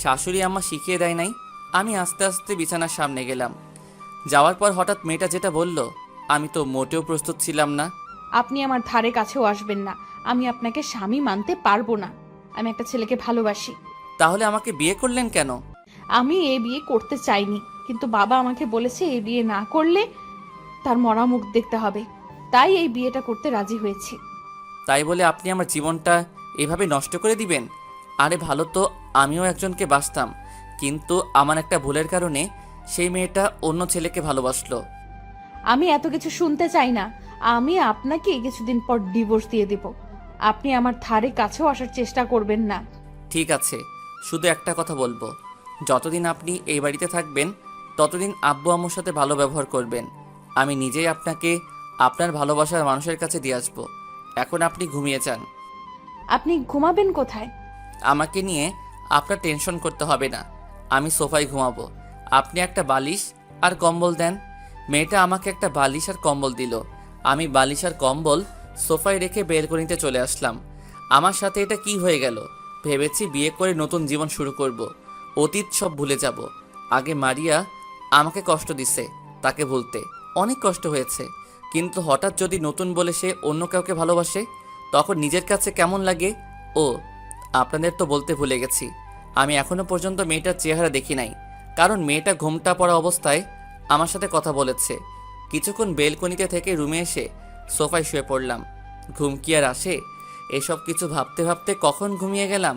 শাশুড়ি আম্মা শিখিয়ে দেয় নাই। আমি আস্তে আস্তে বিছানার সামনে গেলাম। যাওয়ার পর হঠাৎ মেয়েটা যেটা বলল, আমি তো মোটেও প্রস্তুত ছিলাম না। আপনি আমার ধারে কাছেও আসবেন না। আমি আপনাকে স্বামী মানতে পারবো না। আমি একটা ছেলেকে ভালোবাসি। তাহলে আমাকে বিয়ে করলেন কেন? আমি এই বিয়ে করতে চাইনি, কিন্তু বাবা আমাকে বলেছে এই বিয়ে না করলে তার মরা মুখ দেখতে হবে। তাই এই বিয়েটা করতে রাজি হয়েছি। তাই বলে আপনি আমার জীবনটা এভাবে নষ্ট করে দিবেন? আরে ভালো তো আমিও একজনকে বাসতাম, কিন্তু আমার একটা ভুলের কারণে সেই মেয়েটা অন্য ছেলেকে ভালোবাসলো। আমি এত কিছু শুনতে চাই না। আমি আপনাকে কিছুদিন পর ডিভোর্স দিয়ে দেব। আপনি আমার ধারে কাছেও আসার চেষ্টা করবেন না। ঠিক আছে, শুধু একটা কথা বলবো, যতদিন আপনি এই বাড়িতে থাকবেন ততদিন আব্বু আম্মুর সাথে ভালো ব্যবহার করবেন। আমি নিজেই আপনাকে আপনার ভালোবাসার মানুষের কাছে দিয়ে আসবো। এখন আপনি ঘুমিয়ে যান। আপনি ঘুমাবেন কোথায়? আমাকে নিয়ে আপনার টেনশন করতে হবে না, আমি সোফায় ঘুমাবো। আপনি একটা বালিশ আর কম্বল দেন। মেয়েটা আমাকে একটা বালিশ আর কম্বল দিল। আমি বালিশ আর কম্বল সোফায় রেখে বেলকনিতে চলে আসলাম। আমার সাথে এটা কি হয়ে গেল? ভেবেছি বিয়ে করে নতুন জীবন শুরু করব, অতীত সব ভুলে যাব। আগে মারিয়া আমাকে কষ্ট দিছে, তাকে ভুলতে অনেক কষ্ট হয়েছে। কিন্তু হঠাৎ যদি নতুন বলে সে অন্য কাউকে ভালোবাসে, তখন নিজের কাছে কেমন লাগে। ও, আপনাদের তো বলতে ভুলে গেছি, আমি এখনো পর্যন্ত মেয়েটার চেহারা দেখি নাই, কারণ মেয়েটা ঘুমটা পড়া অবস্থায় আমার সাথে কথা বলেছে। কিছুক্ষণ বেলকনিতে থেকে রুমে এসে সোফায় শুয়ে পড়লাম। ঘুম কি আর আসে? এসব কিছু ভাবতে ভাবতে কখন ঘুমিয়ে গেলাম।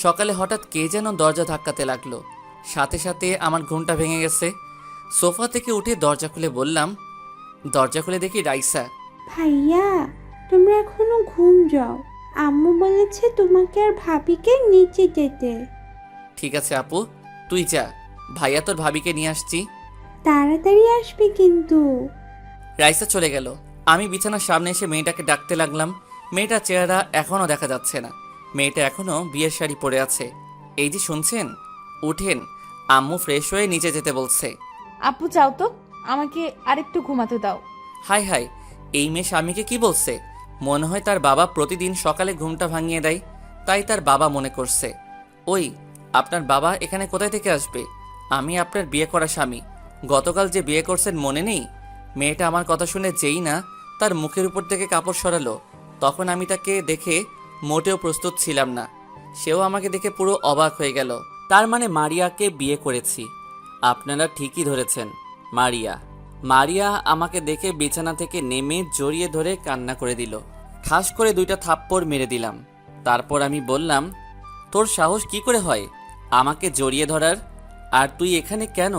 সকালে হঠাৎ কে যেন দরজা ধাক্কাতে লাগলো, সাথে সাথে আমার ঘুমটা ভেঙে গেছে। সোফা থেকে উঠে দরজা খুলে বললাম, দরজা খুলে দেখি রাইসা। ভাইয়া, তোমরা এখনো ঘুম যাও। আম্মু বলেছে তোমাকে আর ভাবিকে নিচে যেতে। ঠিক আছে আপু, তুই যা, ভাইয়া তোর ভাবিকে নিয়ে আসছি। তাড়াতাড়ি আসবে কিন্তু। রাইসা চলে গেল। আমি বিছানার সামনে এসে মেয়েটাকে ডাকতে লাগলাম। মেয়েটার চেহারা এখনও দেখা যাচ্ছে না। মেয়েটা এখনও বিয়ের শাড়ি পরে আছে। এই যে শুনছেন, উঠেন, আম্মু ফ্রেশ হয়ে নিচে যেতে বলছে। আপু চাও তো, আমাকে আরেকটু ঘুমাতে দাও। হাই হাই, এই মেয়ে স্বামীকে কি বলছে? মনে হয় তার বাবা প্রতিদিন সকালে ঘুমটা ভাঙিয়ে দেয়, তাই তার বাবা মনে করছে। ওই, আপনার বাবা এখানে কোথায় থেকে আসবে? আমি আপনার বিয়ে করা স্বামী। গতকাল যে বিয়ে করছেন মনে নেই? মেয়েটা আমার কথা শুনে যেই না তার মুখের উপর থেকে কাপড় সরালো, তখন আমি তাকে দেখে মোটেও প্রস্তুত ছিলাম না। সেও আমাকে দেখে পুরো অবাক হয়ে গেল। তার মানে মারিয়াকে বিয়ে করেছি। আপনারা ঠিকই ধরেছেন, মারিয়া। মারিয়া আমাকে দেখে বিছানা থেকে নেমে জড়িয়ে ধরে কান্না করে দিল। ঠাস করে 2টা থাপ্পড় মেরে দিলাম। তারপর আমি বললাম, তোর সাহস কি করে হয় আমাকে জড়িয়ে ধরার? আর তুই এখানে কেন?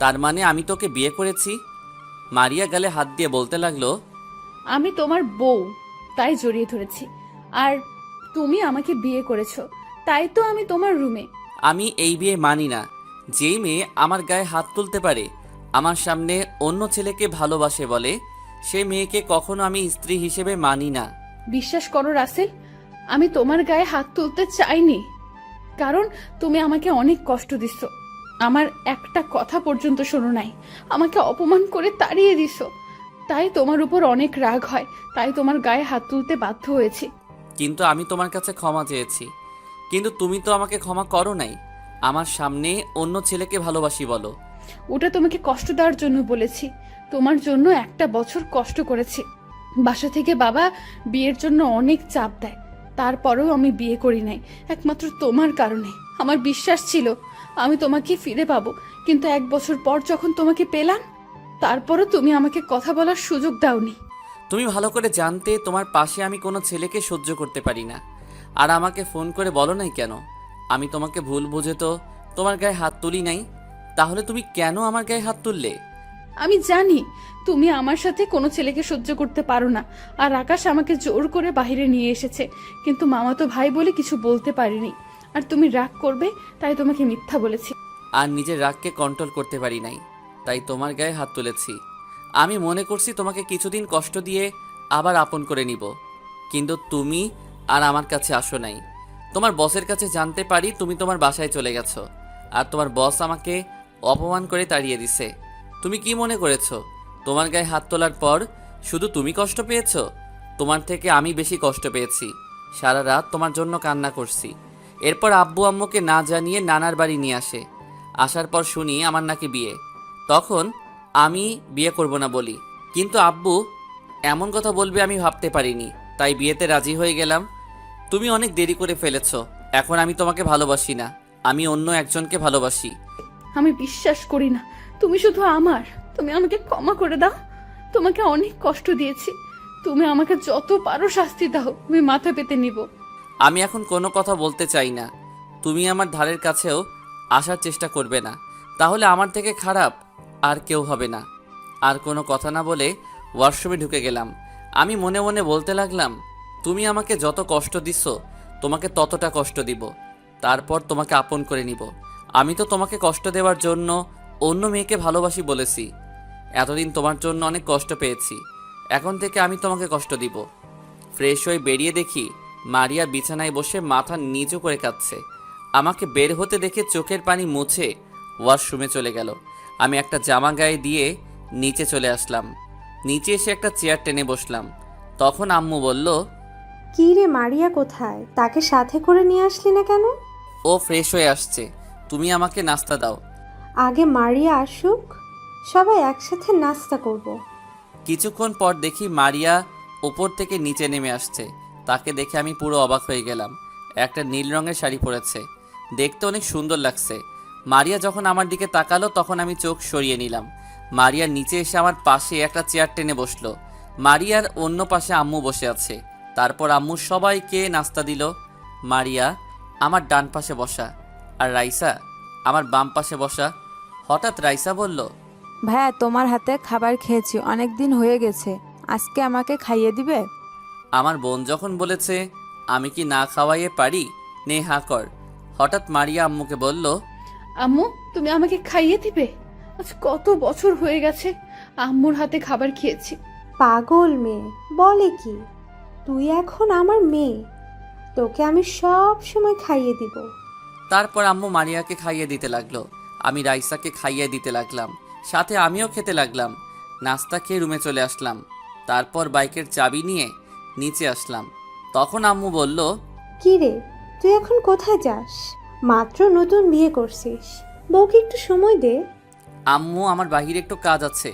তার মানে আমি তোকে বিয়ে করেছি? মারিয়া গালে হাত দিয়ে বলতে লাগলো, আমি তোমার বউ, তাই জড়িয়ে ধরেছি। আর তুমি আমাকে বিয়ে করেছো, তাই তো আমি তোমার রুমে। আমি এই বিয়ে মানি না। যেই মেয়ে আমার গায়ে হাত তুলতে পারে, আমার সামনে অন্য ছেলেকে ভালোবাসে বলে, সে মেয়েকে কখনো আমি স্ত্রী হিসেবে মানি না। বিশ্বাস করো রাসেল, আমি তোমার গায়ে হাত তুলতে চাইনি, কারণ তুমি আমাকে অনেক কষ্ট দিচ্ছ। আমার একটা কথা পর্যন্ত শোনো নাই, আমাকে অপমান করে তাড়িয়ে দিছ। তাই তোমার উপর অনেক রাগ হয়, তাই তোমার গায়ে হাত তুলতে বাধ্য হয়েছি। কিন্তু আমি তোমার কাছে ক্ষমা চেয়েছি, কিন্তু তুমি তো আমাকে ক্ষমা করো নাই। আমার সামনে অন্য ছেলেকে ভালোবাসি বলো। ওটা তোমাকে কষ্ট দেওয়ার জন্য বলেছি। তোমার জন্য 1 বছর কষ্ট করেছি। বাসা থেকে বাবা বিয়ের জন্য অনেক চাপ দেয়, তারপরেও আমি বিয়ে করি নাই, একমাত্র তোমার কারণে। আমার বিশ্বাস ছিল আমি তোমাকে ফিরে পাবো, কিন্তু 1 বছর পর যখন তোমাকে পেলাম, তারপরও তুমি আমাকে কথা বলার সুযোগ দাওনি। তুমি ভালো করে জানতে তোমার পাশে আমি কোনো ছেলেকে সহ্য করতে পারি না। আর আমাকে ফোন করে বলো নাই কেন? আমি তোমাকে ভুল বুঝে তো তোমার গায়ে হাত তুলি নাই। তাহলে তুমি কেন আমার গায়ে হাত তুললে? আমি জানি তুমি আমার সাথে কোনো ছেলেকে সহ্য করতে পারো না, আর আকাশ আমাকে জোর করে বাইরে নিয়ে এসেছে, কিন্তু মামাতো ভাই বলে কিছু বলতে পারিনি। আর তুমি রাগ করবে তাই তোমাকে মিথ্যা বলেছি। আর নিজের রাগকে কন্ট্রোল করতে পারি নাই, তাই তোমার গায়ে হাত তুলেছি। আমি মনে করছি তোমাকে কিছুদিন কষ্ট দিয়ে আবার আপন করে নিব, কিন্তু তুমি আর আমার কাছে আসো নাই। তোমার বসের কাছে জানতে পারি তুমি তোমার বাসায় চলে গেছো, আর তোমার বস আমাকে অপমান করে তাড়িয়ে দিছে। তুমি কি মনে করেছো তোমার গায়ে হাত তোলার পর শুধু তুমি কষ্ট পেয়েছো? তোমার থেকে আমি বেশি কষ্ট পেয়েছি। সারা রাত তোমার জন্য কান্না করছি। এরপর আব্বু আম্মুকে না জানিয়ে নানার বাড়ি নিয়ে আসে। আসার পর শুনি আমার নাকি বিয়ে। তখন আমি বিয়ে করব না বলি, কিন্তু আব্বু এমন কথা বলবে আমি ভাবতে পারিনি, তাই বিয়েতে রাজি হয়ে গেলাম। তুমি অনেক দেরি করে ফেলেছো। এখন আমি তোমাকে ভালোবাসি না, আমি অন্য একজনকে ভালোবাসি। আমি বিশ্বাস করি না তুমি শুধু আমার। তুমি আমাকে ক্ষমা করে দাও, তোমাকে অনেক কষ্ট দিয়েছি। তুমি আমাকে যত পারো শাস্তি দাও, আমি মাথা পেতে নিব। আমি এখন কোনো কথা বলতে চাই না। তুমি আমার ধারের কাছেও আসার চেষ্টা করবে না, তাহলে আমার থেকে খারাপ আর কেউ হবে না। আর কোনো কথা না বলে ওয়াশরুমে ঢুকে গেলাম। আমি মনে মনে বলতে লাগলাম, তুমি আমাকে যত কষ্ট দিচ্ছ তোমাকে ততটা কষ্ট দিব, তারপর তোমাকে আপন করে নিব। আমি তো তোমাকে কষ্ট দেওয়ার জন্য অন্য মেয়েকে ভালোবাসি বলেছি। এতদিন তোমার জন্য অনেক কষ্ট পেয়েছি, এখন থেকে আমি তোমাকে কষ্ট দিব। ফ্রেশ হয়ে বেরিয়ে দেখি মারিয়া বিছানায় বসে মাথা নিচু করে কাঁদছে। আমাকে বের হতে দেখে চোখের পানি মুছে ওয়াশরুমে চলে গেল। আমি একটা জামা গায়ে দিয়ে নিচে চলে আসলাম। নিচে এসে একটা চেয়ার টেনে বসলাম। তখন আম্মু বলল, কি রে, মারিয়া কোথায়? তাকে সাথে করে নিয়ে আসলি না কেন? ও ফ্রেশ হয়ে আসছে, তুমি আমাকে নাস্তা দাও। আগে মারিয়া আসুক, সবাই একসাথে নাস্তা করব। কিছুক্ষণ পর দেখি মারিয়া ওপর থেকে নিচে নেমে আসছে। তাকে দেখে আমি পুরো অবাক হয়ে গেলাম। একটা নীল রঙের শাড়ি পরেছে, দেখতে অনেক সুন্দর লাগছে। মারিয়া যখন আমার দিকে তাকালো তখন আমি চোখ সরিয়ে নিলাম। মারিয়া নিচে এসে আমার পাশে একটা চেয়ার টেনে বসলো। মারিয়ার অন্য পাশে আম্মু বসে আছে। তারপর আম্মু সবাইকে নাস্তা দিল। মারিয়া আমার ডান পাশে বসা, আর রাইসা আমার বাম পাশে বসা। হঠাৎ রাইসা বলল, ভাইয়া, তোমার হাতে খাবার খেয়েছি, অনেক দিন হয়ে গেছে, আজকে আমাকে খাইয়ে দিবে? আমার বোন যখন বলেছে আমি কি না খাওয়াইয়ে পারি, নে হা কর। হঠাৎ মারিয়া আম্মুকে বলল, আম্মু, তুমি আমাকে খাইয়ে দিবে? আজ কত বছর হয়ে গেছে আম্মুর হাতে খাবার খেয়েছি। পাগল মেয়ে, বলে কি? তুই এখন আমার মেয়ে, তোকে আমি সব সময় খাইয়ে দিব। তারপর আম্মু মারিয়াকে খাইয়ে দিতে লাগলো, আমি রাইসাকে খাইয়ে দিতে লাগলাম, সাথে আমিও খেতে লাগলাম। নাস্তা খেয়ে রুমে চলে আসলাম। তারপর বাইকের চাবি নিয়ে নিচে আসলাম। তখন আম্মু বলল, কি রে, তুই এখন কোথায় যাস? মাত্র নতুন বিয়ে করছিস, বউকে একটু সময় দে। আম্মু আমার বাহিরে একটু কাজ আছে,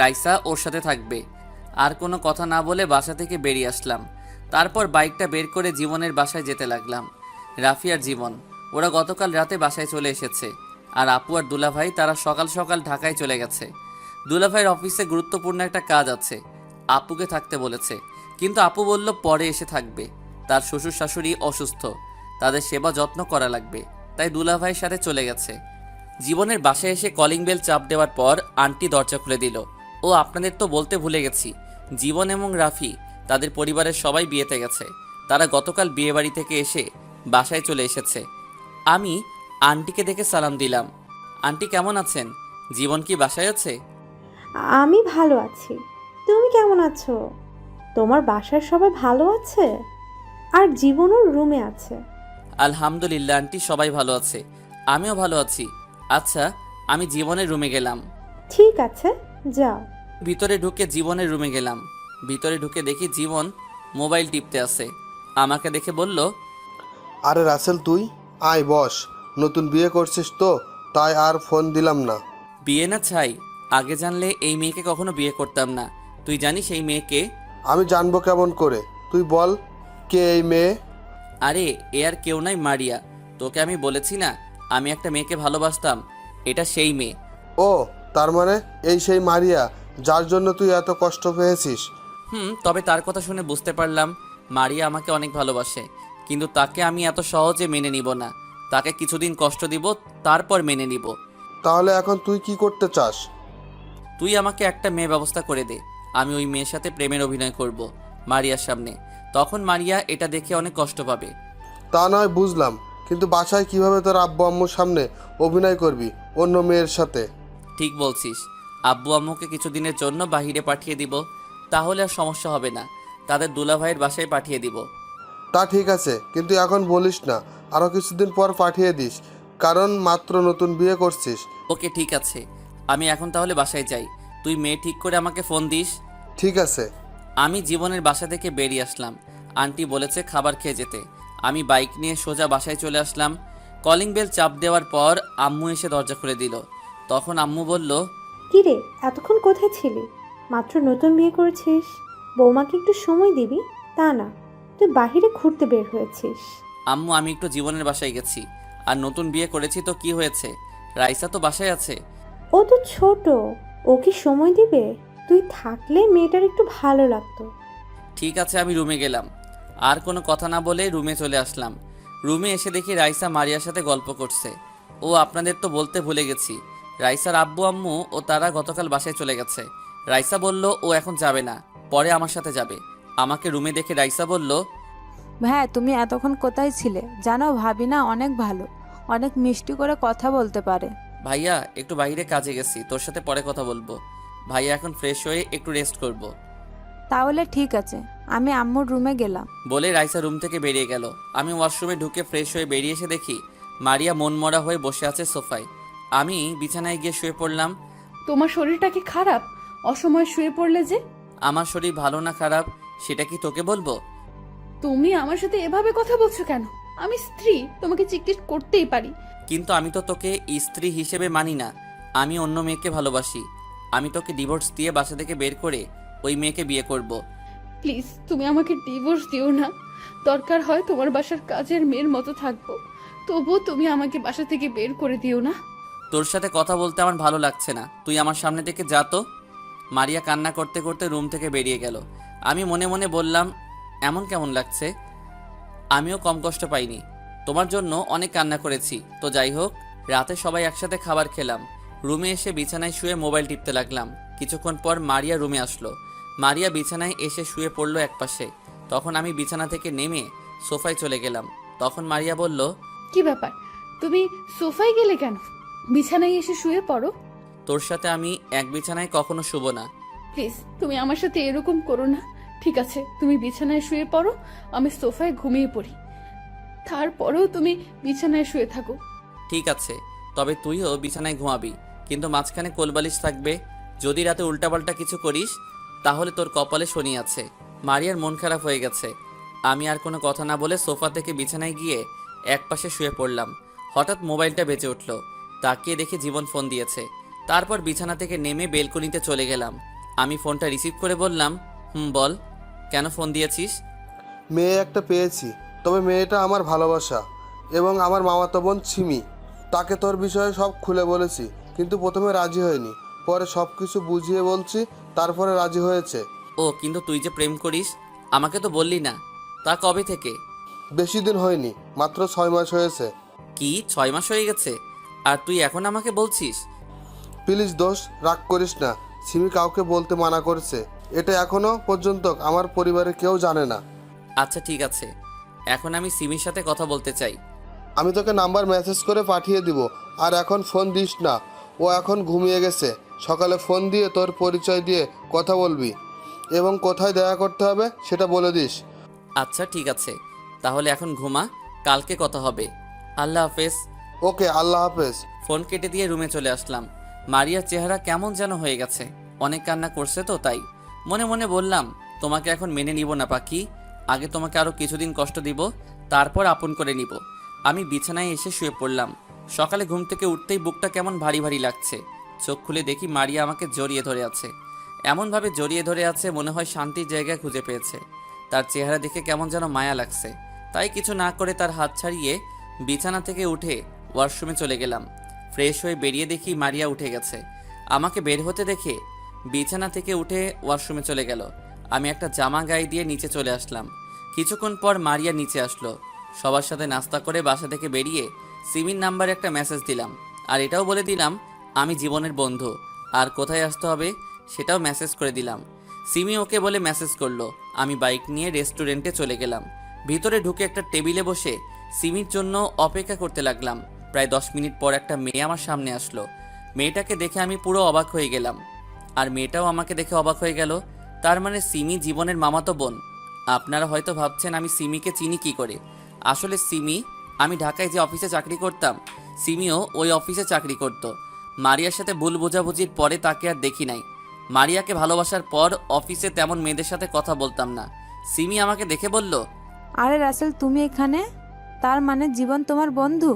রাইসা ওর সাথে থাকবে। আর কোনো কথা না বলে বাসা থেকে বেরিয়ে আসলাম। তারপর বাইকটা বের করে জীবনের বাসায় যেতে লাগলাম। রাফি আর জীবন ওরা গতকাল রাতে বাসায় চলে এসেছে। আর আপু আর দুলাভাই তারা সকাল সকাল ঢাকায় চলে গেছে। দুলাভাইয়ের অফিসে গুরুত্বপূর্ণ একটা কাজ আছে, আপুকে থাকতে বলেছে, কিন্তু আপু বলল পরে এসে থাকবে। তার শ্বশুর শাশুড়ি অসুস্থ, তাদের সেবা যত্ন করা লাগবে, তাই দুলাভাইয়ের সাথে চলে গেছে। জীবনের বাসায় এসে কলিং বেল চাপ দেওয়ার পর আন্টি দরজা খুলে দিল। ও আপনাদের তো বলতে ভুলে গেছি, জীবন এবং রাফি তাদের পরিবারের সবাই বিয়েতে গেছে। তারা গতকাল বিয়েবাড়ি থেকে এসে বাসায় চলে এসেছে। আমি আন্টিকে দেখে সালাম দিলাম। আন্টি কেমন আছেন? জীবন কি বাসায় আছে? আমি ভালো আছি, তুমি কেমন আছো? তোমার বাসার সবাই ভালো আছে? আর জীবনও রুমে আছে। আলহামদুলিল্লাহ আন্টি, সবাই ভালো আছে, আমিও ভালো আছি। আচ্ছা, আমি জীবনের রুমে গেলাম। ঠিক আছে, যাও। ভিতরে ঢুকে জীবনের রুমে গেলাম। ভিতরে ঢুকে দেখি জীবন মোবাইল টিপতে আছে। আমাকে দেখে বলল, আরে রাসেল, তুই আয় বস। নতুন বিয়ে করছিস তো, তাই আর ফোন দিলাম না। বিয়ে না ছাই, আগে জানলে এই মেয়েকে কখনো বিয়ে করতাম না। তুই জানিস এই মেয়েকে? আমি জানবো কেমন করে? তুই বল, কে এই মেয়ে? আরে এ আর কেউ নাই, মারিয়া। তোকে আমি বলেছি না আমি একটা মেয়েকে ভালোবাসতাম, এটা সেই মেয়ে। ও, তার মানে এই সেই মারিয়া যার জন্য তুই এত কষ্ট পেয়েছিস? তবে তার কথা শুনে বুঝতে পারলাম মারিয়া আমাকে অনেক ভালোবাসে, কিন্তু তাকে আমি এত সহজে মেনে নিব না। তাকে কিছুদিন কষ্ট দিব, তারপর মেনে নিব। তাহলে এখন তুই কি করতে চাস? তুই আমাকে একটা মেয়ে ব্যবস্থা করে দে, আমি ওই মেয়ের সাথে প্রেমের অভিনয় করব মারিয়ার সামনে। তখন মারিয়া এটা দেখে অনেক কষ্ট পাবে। তা নয় বুঝলাম, কিন্তু বাসায় কিভাবে তোর আব্বু আম্মুর সামনে অভিনয় করবি অন্য মেয়ের সাথে? ঠিক বলছিস, আব্বু আম্মুকে কিছুদিনের জন্য বাহিরে পাঠিয়ে দিব, তাহলে আর সমস্যা হবে না। তাদের দুলাভাইয়ের বাসায় পাঠিয়ে দিব। তা ঠিক আছে, কিন্তু এখন বলিস না, আরও কিছুদিন পর পাঠিয়ে দিস, কারণ মাত্র নতুন বিয়ে করছিস। ওকে ঠিক আছে, আমি এখন তাহলে বাসায় যাই। তুই মেয়ে ঠিক করে আমাকে ফোন দিস। ঠিক আছে। আমি জীবনের বাসা থেকে বেরিয়ে আসলাম। আন্টি বলেছে খাবার খেয়ে যেতে। আমি বাইক নিয়ে সোজা বাসায় চলে আসলাম। কলিং বেল চাপ দেওয়ার পর আম্মু এসে দরজা খুলে দিল। তখন আম্মু বলল, কি রে, এতক্ষণ কোথায় ছিলি? মাত্র নতুন বিয়ে করেছিস, বৌমাকে একটু সময় দিবি, তা না তুই বাহিরে ঘুরতে বের হয়েছিস। আম্মু আমি একটু জীবনের বাসায় গেছি। আর নতুন বিয়ে করেছি তো কি হয়েছে, রাইসা তো বাসায় আছে। ও তো ছোট, ও কি সময় দিবে? তুই থাকলে মেয়েটার একটু ভালো লাগতো। ঠিক আছে, আমি রুমে গেলাম। আর কোনো কথা না বলে রুমে চলে আসলাম। রুমে এসে দেখি রাইসা মারিয়ার সাথে গল্প করছে। ও আপনাদের তো বলতে ভুলে গেছি, রাইসার আব্বু আম্মু ও তারা গতকাল বাসায় চলে গেছে। রাইসা বলল ও এখন যাবে না, পরে আমার সাথে যাবে। আমাকে রুমে দেখে রাইসা বলল, ভাইয়া তুমি এতক্ষণ কোথায় ছিলে? জানো ভাবি না অনেক ভালো, অনেক মিষ্টি করে কথা বলতে পারে। ভাইয়া একটু বাইরে কাজে গেছি, তোর সাথে পরে কথা বলবো। ভাইয়া এখন ফ্রেশ হয়ে একটু রেস্ট করব। তাহলে ঠিক আছে, আমি আম্মুর রুমে গেলাম। বলে রাইসা রুম থেকে বেরিয়ে গেল। আমি ওয়াশরুমে ঢুকে ফ্রেশ হয়ে বেরিয়ে এসে দেখি মারিয়া মনমরা হয়ে বসে আছে সোফায়। আমি বিছানায় গিয়ে শুয়ে পড়লাম। তোমার শরীরটা কি খারাপ? অসময়ে শুয়ে পড়লে যে? আমার শরীর ভালো না খারাপ সেটা কি তোকে বলবো? তুমি আমার সাথে এভাবে কথা বলছো কেন? আমি স্ত্রী, তোমাকে জিজ্ঞেস করতেই পারি। কিন্তু আমি তো তোকে স্ত্রী হিসেবে মানি না, আমি অন্য মেয়েকে ভালোবাসি। আমি তোকে ডিভোর্স দিয়ে বাসা থেকে বের করে ওই মেয়েকে বিয়ে করব। প্লিজ তুমি আমাকে ডিভোর্স দিও না। দরকার হয় তোমার বাসার কাজের মেয়ের মতো থাকবো, তবুও তুমি আমাকে বাসা থেকে বের করে দিও না। তোর সাথে কথা বলতে আমার ভালো লাগছে না, তুই আমার সামনে থেকে যা তো। মারিয়া কান্না করতে করতে রুম থেকে বেরিয়ে গেল। আমি মনে মনে বললাম, এমন কেমন লাগছে? আমিও কম কষ্ট পাইনি, তোমার জন্য অনেক কান্না করেছি। তো যাই হোক, রাতে সবাই একসাথে খাবার খেলাম। রুমে এসে বিছানায় শুয়ে মোবাইল টিপতে লাগলাম। কিছুক্ষণ পর মারিয়া রুমে আসলো। মারিয়া বিছানায় এসে শুয়ে পড়লো একপাশে। তখন আমি বিছানা থেকে নেমে সোফায় চলে গেলাম। তখন মারিয়া বলল, কি ব্যাপার, তুমি সোফায় গেলে কেন? বিছানায় এসে শুয়ে পড়ো। তোর সাথে আমি এক বিছানায় কখনো শুব না। প্লিজ তুমি আমার সাথে এরকম করো না। ঠিক আছে, তুমি বিছানায় শুয়ে পড়ো, আমি সোফায় ঘুমিয়ে পড়ি। তারপরেও তুমি বিছানায় শুয়ে থাকো। ঠিক আছে, তবে তুইও বিছানায় ঘুমাবি, কিন্তু মাঝখানে কোলবালিশ থাকবে। যদি রাতে উল্টাপাল্টা কিছু করিস তাহলে তোর কপালে শনি আছে। মারিয়ার মন খারাপ হয়ে গেছে। আমি আর কোনো কথা না বলে সোফা থেকে বিছানায় গিয়ে একপাশে শুয়ে পড়লাম। হঠাৎ মোবাইলটা বেজে উঠল। তাকিয়ে দেখে জীবন ফোন দিয়েছে। তারপর বিছানা থেকে নেমে বেলকনিতে চলে গেলাম। আমি ফোনটা রিসিভ করে বললাম, বল, কেন ফোন দিয়েছিস? মেয়ে একটা পেয়েছি, তবে মেয়েটা আমার ভালোবাসা এবং আমার মামাতো বোন ছিমি। তাকে তোর বিষয়ে সব খুলে বলেছি, কিন্তু প্রথমে রাজি হয়নি। পরে সব কিছু বুঝিয়ে বলছি, তারপরে রাজি হয়েছে। ও, কিন্তু তুই যে প্রেম করিস আমাকে তো বললি না। তা কবে থেকে? বেশি দিন হয়নি, মাত্র 6 মাস হয়েছে। কি 6 মাস হয়ে গেছে আর তুই এখন আমাকে বলছিস? প্লিজ দোষ, রাগ করিস না। সিমি কাউকে বলতে মানা করছে। এটা এখনো পর্যন্ত আমার পরিবারের কেউ জানে না। আচ্ছা ঠিক আছে, এখন আমি সিমির সাথে কথা বলতে চাই। আমি তোকে নাম্বার মেসেজ করে পাঠিয়ে দিব, আর এখন ফোন দিস না। ও এখন ঘুমিয়ে গেছে। সকালে ফোন দিয়ে তোর পরিচয় দিয়ে কথা বলবি এবং কোথায় দেখা করতে হবে সেটা বলে দিস। আচ্ছা ঠিক আছে, তাহলে এখন ঘুমা, কালকে কথা হবে। আল্লাহ হাফেজ। ওকে, আল্লাহ হাফেজ। ফোন কেটে দিয়ে রুমে চলে আসলাম। মারিয়ার চেহারা কেমন যেন হয়ে গেছে। অনেক কান্না করছে তো তাই। মনে মনে বললাম, তোমাকে এখন মেনে নিব না পাখি। আগে তোমাকে আরও কিছুদিন কষ্ট দিব, তারপর আপন করে নিব। আমি বিছানায় এসে শুয়ে পড়লাম। সকালে ঘুম থেকে উঠতেই বুকটা কেমন ভারী ভারী লাগছে। চোখ খুলে দেখি মারিয়া আমাকে জড়িয়ে ধরে আছে। এমনভাবে জড়িয়ে ধরে আছে মনে হয় শান্তির জায়গা খুঁজে পেয়েছে। তার চেহারা দেখে কেমন যেন মায়া লাগছে। তাই কিছু না করে তার হাত ছাড়িয়ে বিছানা থেকে উঠে ওয়াশরুমে চলে গেলাম। ফ্রেশ হয়ে বেরিয়ে দেখি মারিয়া উঠে গেছে। আমাকে বের হতে দেখে বিছানা থেকে উঠে ওয়াশরুমে চলে গেল। আমি একটা জামা গায়ে দিয়ে নিচে চলে আসলাম। কিছুক্ষণ পর মারিয়া নিচে আসলো। সবার সাথে নাস্তা করে বাসা থেকে বেরিয়ে সিমির নাম্বারে একটা মেসেজ দিলাম, আর এটাও বলে দিলাম আমি জীবনের বন্ধু, আর কোথায় আসতে হবে সেটাও মেসেজ করে দিলাম। সিমি ওকে বলে মেসেজ করলো। আমি বাইক নিয়ে রেস্টুরেন্টে চলে গেলাম। ভিতরে ঢুকে একটা টেবিলে বসে সিমির জন্য অপেক্ষা করতে লাগলাম। প্রায় 10 মিনিট পর একটা মেয়ে আমার সামনে আসলো। মেয়েটাকে দেখে আমি পুরো অবাক হয়ে গেলাম, আর মেয়েটাও আমাকে দেখে অবাক হয়ে গেল। তার মানে সিমি জীবনের মামাতো বোন। আপনারা হয়তো ভাবছেন আমি সিমিকে চিনি কি করে। আসলে সিমি, আমি ঢাকায় যে অফিসে চাকরি করতাম, সিমিও ওই অফিসে চাকরি করত। মারিয়ার সাথে ভুল বোঝাবুঝির পরে তাকে আর দেখি নাই। মারিয়াকে ভালোবাসার পর অফিসে তেমন মেয়েদের সাথে কথা বলতাম না। সিমি আমাকে দেখে বলল, আরে রাসেল, তুমি এখানে? তার মানে জীবন তোমার বন্ধু?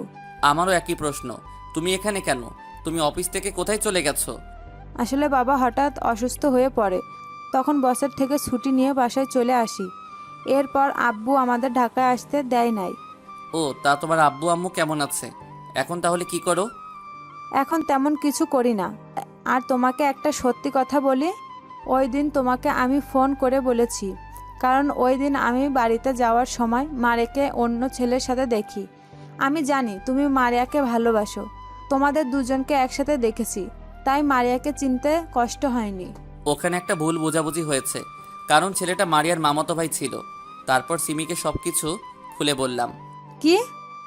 আমারও একই প্রশ্ন, তুমি এখানে কেন? তুমি অফিস থেকে কোথায় চলে গেছো? আসলে বাবা হঠাৎ অসুস্থ হয়ে পড়ে, তখন বসের থেকে ছুটি নিয়ে বাসায় চলে আসি। এরপর আব্বু আমাদের ঢাকায় আসতে দেয় নাই। ও, তা তোমার আব্বু আম্মু কেমন আছে? এখন তাহলে কি করো? এখন তেমন কিছু করি না। আর তোমাকে একটা সত্যি কথা বলি, ওই দিন তোমাকে আমি ফোন করে বলেছি, কারণ ওই দিন আমি বাড়িতে যাওয়ার সময় মারিয়াকে অন্য ছেলের সাথে দেখি। আমি জানি তুমি মারিয়াকে ভালোবাসো, তোমাদের দুজনকে একসাথে দেখেছি, তাই মারিয়াকে চিনতে কষ্ট হয়নি। ওখানে একটা ভুল বোঝাবুঝি হয়েছে, কারণ ছেলেটা মারিয়ার মামাতো ভাই ছিল। তারপর সিমিকে সবকিছু খুলে বললাম। কি?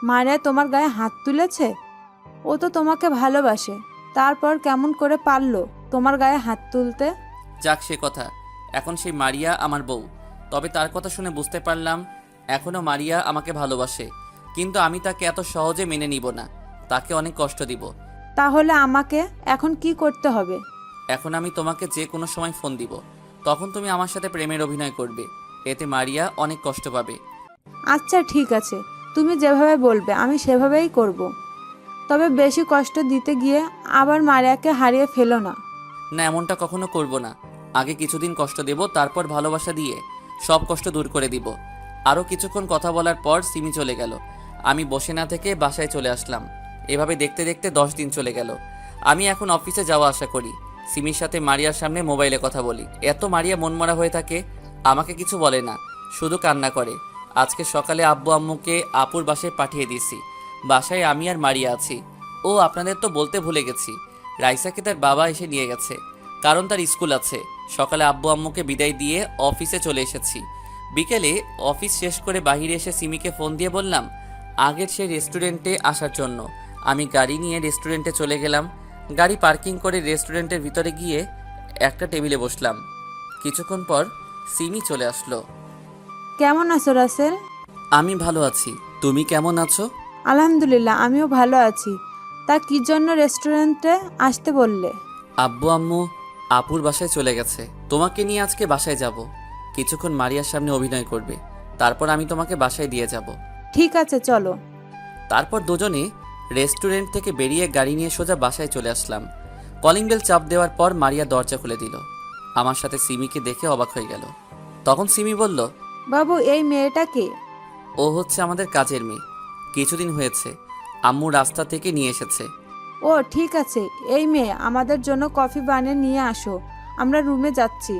মারিয়া তোমার গায়ে হাত তুলেছে? ও তো তোমাকে ভালোবাসে, তারপর কেমন করে পারলো তোমার গায়ে হাত তুলতে? যাক সে কথা, এখন সেই মারিয়া আমার বউ। তবে তার কথা শুনে বুঝতে পারলাম এখনও মারিয়া আমাকে ভালোবাসে, কিন্তু আমি তাকে এত সহজে মেনে নিব না। তাকে অনেক কষ্ট দিব। তাহলে আমাকে এখন কি করতে হবে? এখন আমি তোমাকে যে কোনো সময় ফোন দিব, তখন তুমি আমার সাথে প্রেমের অভিনয় করবে। এতে মারিয়া অনেক কষ্ট পাবে। আচ্ছা ঠিক আছে, তুমি যেভাবে বলবে আমি সেভাবেই করব। তবে বেশি কষ্ট দিতে গিয়ে আবার মারিয়াকে হারিয়ে ফেলো না। না, এমনটা কখনো করব না। আগে কিছুদিন কষ্ট দেব, তারপর ভালোবাসা দিয়ে সব কষ্ট দূর করে দিব। আরও কিছুক্ষণ কথা বলার পর সিমি চলে গেল। আমি বসে না থেকে বাসায় চলে আসলাম। এভাবে দেখতে দেখতে 10 দিন চলে গেল। আমি এখন অফিসে যাওয়া আসা করি। সিমির সাথে মারিয়ার সামনে মোবাইলে কথা বলি। এত মারিয়া মনমরা হয়ে থাকে, আমাকে কিছু বলে না, শুধু কান্না করে। আজকে সকালে আব্বু আম্মুকে আপুর বাসায় পাঠিয়ে দিয়েছি। বাসায় আমি আর মারিয়া আছি। ও, আপনাদের তো বলতে ভুলে গেছি, রাইসাকে তার বাবা এসে নিয়ে গেছে, কারণ তার স্কুল আছে। সকালে আব্বু আম্মুকে বিদায় দিয়ে অফিসে চলে এসেছি। বিকেলে অফিস শেষ করে বাইরে এসে সিমিকে ফোন দিয়ে বললাম আগের সেই রেস্টুরেন্টে আসার জন্য। আমি গাড়ি নিয়ে রেস্টুরেন্টে চলে গেলাম। গাড়ি পার্কিং করে রেস্টুরেন্টের ভিতরে গিয়ে একটা টেবিলে বসলাম। কিছুক্ষণ পর সিমি চলে আসলো। কেমন আছো রাসেল? আমি ভালো আছি, তুমি কেমন আছো? আলহামদুলিল্লাহ, আমিও ভালো আছি। তা কি জন্য রেস্টুরেন্টে আসতে বললে? আব্বু আম্মু আপুর বাসায় চলে গেছে। তোমাকে নিয়ে আজকে বাসায় যাব। কিছুক্ষণ মারিয়ার সামনে অভিনয় করবে, তারপর আমি তোমাকে বাসায় দিয়ে যাব। ঠিক আছে, চলো। তারপর দুজনে রেস্টুরেন্ট থেকে বেরিয়ে গাড়ি নিয়ে সোজা বাসায় চলে আসলাম। কলিং বেল চাপ দেওয়ার পর মারিয়া দরজা খুলে দিল। আমার সাথে সিমিকে দেখে অবাক হয়ে গেল। তখন সিমি বলল, বাবু, এই মেয়েটা কে? ও হচ্ছে আমাদের কাজের মেয়ে। কিছুদিন হয়েছে আম্মু রাস্তা থেকে নিয়ে এসেছে। ও ঠিক আছে, এই মেয়ে আমাদের জন্য কফি বানিয়ে নিয়ে আসো, আমরা রুমে যাচ্ছি।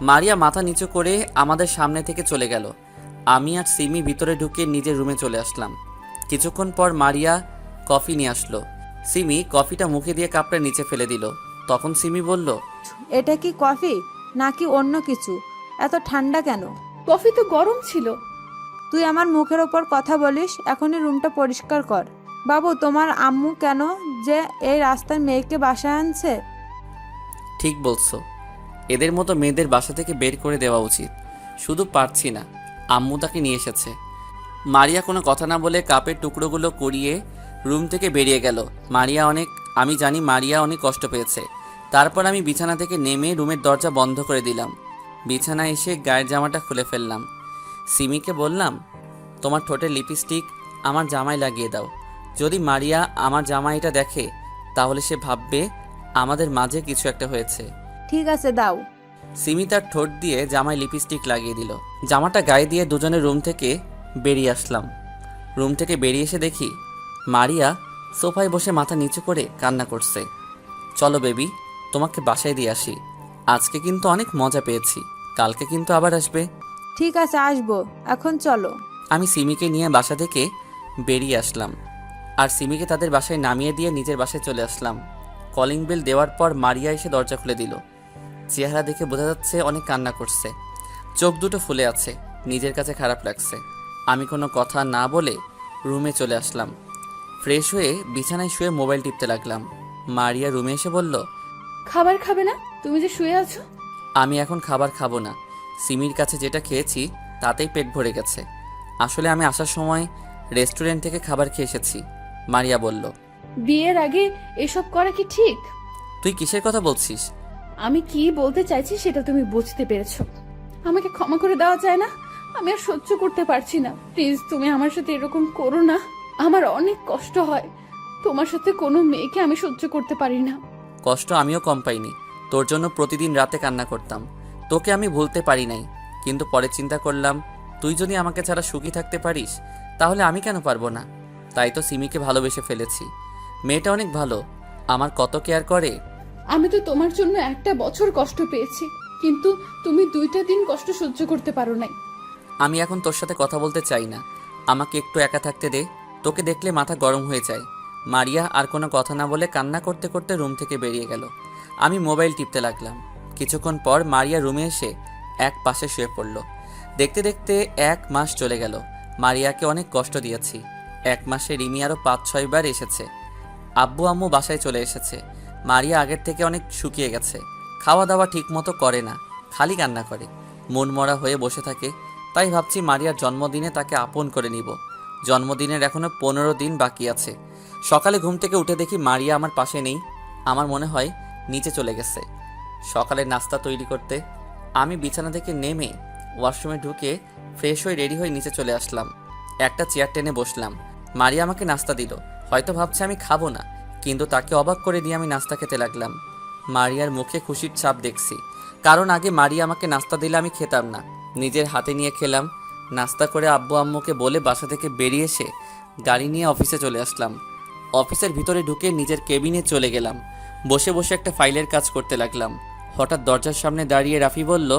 মারিয়া মাথা নিচু করে আমাদের সামনে থেকে চলে গেল। আমি আর সিমি ভিতরে ঢুকে নিজের রুমে চলে আসলাম। কিছুক্ষণ পর মারিয়া কফি নিয়ে আসলো। সিমি কফিটা মুখে দিয়ে কাপড়ে নিচে ফেলে দিল। তখন সিমি বলল, এটা কি কফি নাকি অন্য কিছু? এত ঠান্ডা কেন? কফি তো গরম ছিল। তুই আমার মুখের ওপর কথা বলিস? এখনই রুমটা পরিষ্কার কর। বাবু, তোমার আম্মু কেন যে এই রাস্তায় মেয়েকে বাসায় আনছে? ঠিক বলছো, এদের মতো মেয়েদের বাসা থেকে বের করে দেওয়া উচিত। শুধু পারছি না, আম্মু তাকে নিয়ে এসেছে। মারিয়া কোনো কথা না বলে কাপের টুকরোগুলো কুড়িয়ে রুম থেকে বেরিয়ে গেল। আমি জানি মারিয়া অনেক কষ্ট পেয়েছে। তারপর আমি বিছানা থেকে নেমে রুমের দরজা বন্ধ করে দিলাম। বিছানায় এসে গায়ের জামাটা খুলে ফেললাম। সিমিকে বললাম, তোমার ঠোঁটের লিপস্টিক আমার জামায় লাগিয়ে দাও। যদি মারিয়া আমার জামাইটা দেখে তাহলে সে ভাববে আমাদের মাঝে কিছু একটা হয়েছে। ঠিক আছে, দাও। সিমি তার ঠোঁট দিয়ে জামায় লিপস্টিক লাগিয়ে দিল। জামাটা গায়ে দিয়ে দুজনে রুম থেকে বেরিয়ে আসলাম। রুম থেকে বেরিয়ে এসে দেখি মারিয়া সোফায় বসে মাথা নিচু করে কান্না করছে। চলো বেবি, তোমাকে বাসায় দিয়ে আসি। আজকে কিন্তু অনেক মজা পেয়েছি, কালকে কিন্তু আবার আসবে। ঠিক আছে, আসবো। এখন চলো। আমি সিমিকে নিয়ে বাসা থেকে বেরিয়ে আসলাম আর সিমিকে তাদের বাসায় নামিয়ে দিয়ে নিজের বাসায় চলে আসলাম। কলিং বেল দেওয়ার পর মারিয়া এসে দরজা খুলে দিল। চেহারা দেখে বোঝা যাচ্ছে অনেক কান্না করছে, চোখ দুটো ফুলে আছে। নিজের কাছে খারাপ লাগছে। আমি কোনো কথা না বলে রুমে চলে আসলাম। ফ্রেশ হয়ে বিছানায় শুয়ে মোবাইল টিপতে লাগলাম। মারিয়া রুমে এসে বলল, খাবার খাবে না? তুমি যে শুয়ে আছো। আমি এখন খাবার খাবো না। সিমির কাছে যেটা খেয়েছি তাতেই পেট ভরে গেছে। আসলে আমি আসার সময় রেস্টুরেন্ট থেকে খাবার খেয়ে এসেছি। মারিয়া বলল, বিয়ের আগে এসব করা কি ঠিক? তুই কিসের কথা বলছিস? আমি কি বলতে চাইছি সেটা তুমি বুঝতে পেরেছো। আমাকে ক্ষমা করে দেওয়া যায় না? আমি আর সহ্য করতে পারছি না। প্লিজ, তুমি আমার সাথে এরকম করো না। আমার অনেক কষ্ট হয়। তোমার সাথে কোনো মেয়েকে আমি সহ্য করতে পারি না। কষ্ট আমিও কম পাইনি। তোর জন্য প্রতিদিন রাতে কান্না করতাম। তোকে আমি ভুলতে পারি নাই, কিন্তু পরে চিন্তা করলাম তুই যদি আমাকে ছাড়া সুখী থাকতে পারিস তাহলে আমি কেন পারবো না। তাই তো সিমিকে ভালোবেসে ফেলেছি। মেয়েটা অনেক ভালো, আমার কত কেয়ার করে। আমি তো তোমার জন্য একটা বছর কষ্ট পেয়েছি, কিন্তু তুমি 2টা দিন কষ্ট সহ্য করতে পারো নাই। আমি এখন তোর সাথে কথা বলতে চাই না, আমাকে একটু একা থাকতে দে। তোকে দেখলে মাথা গরম হয়ে যায়। মারিয়া আর কোনো কথা না বলে কান্না করতে করতে রুম থেকে বেরিয়ে গেল। আমি মোবাইল টিপতে লাগলাম। কিছুক্ষণ পর মারিয়া রুমে এসে এক পাশে শুয়ে পড়ল। দেখতে দেখতে 1 মাস চলে গেল। মারিয়াকে অনেক কষ্ট দিয়েছি। 1 মাসে রিমি আরও 5-6 বার এসেছে। আব্বু আম্মু বাসায় চলে এসেছে। মারিয়া আগের থেকে অনেক শুকিয়ে গেছে। খাওয়া দাওয়া ঠিক মতো করে না, খালি কান্না করে, মন মরা হয়ে বসে থাকে। তাই ভাবছি মারিয়ার জন্মদিনে তাকে আপন করে নিব। জন্মদিনের এখনো 15 দিন বাকি আছে। সকালে ঘুম থেকে উঠে দেখি মারিয়া আমার পাশে নেই। আমার মনে হয় নিচে চলে গেছে সকালে নাস্তা তৈরি করতে। আমি বিছানা থেকে নেমে ওয়াশরুমে ঢুকে ফ্রেশ হয়ে রেডি হয়ে নিচে চলে আসলাম। একটা চেয়ার টেনে বসলাম। মারিয়া আমাকে নাস্তা দিল। হয়তো ভাবছে আমি খাবো না, কিন্তু তাকে অবাক করে দিয়ে আমি নাস্তা খেতে লাগলাম। মারিয়ার মুখে খুশির ছাপ দেখছি, কারণ আগে মারিয়া আমাকে নাস্তা দিলে আমি খেতাম না, নিজের হাতে নিয়ে খেলাম। নাস্তা করে আব্বু আম্মুকে বলে বাসা থেকে বেরিয়ে এসে গাড়ি নিয়ে অফিসে চলে আসলাম। অফিসের ভিতরে ঢুকে নিজের কেবিনে চলে গেলাম। বসে বসে একটা ফাইলের কাজ করতে লাগলাম। হঠাৎ দরজার সামনে দাঁড়িয়ে রাফি বলল,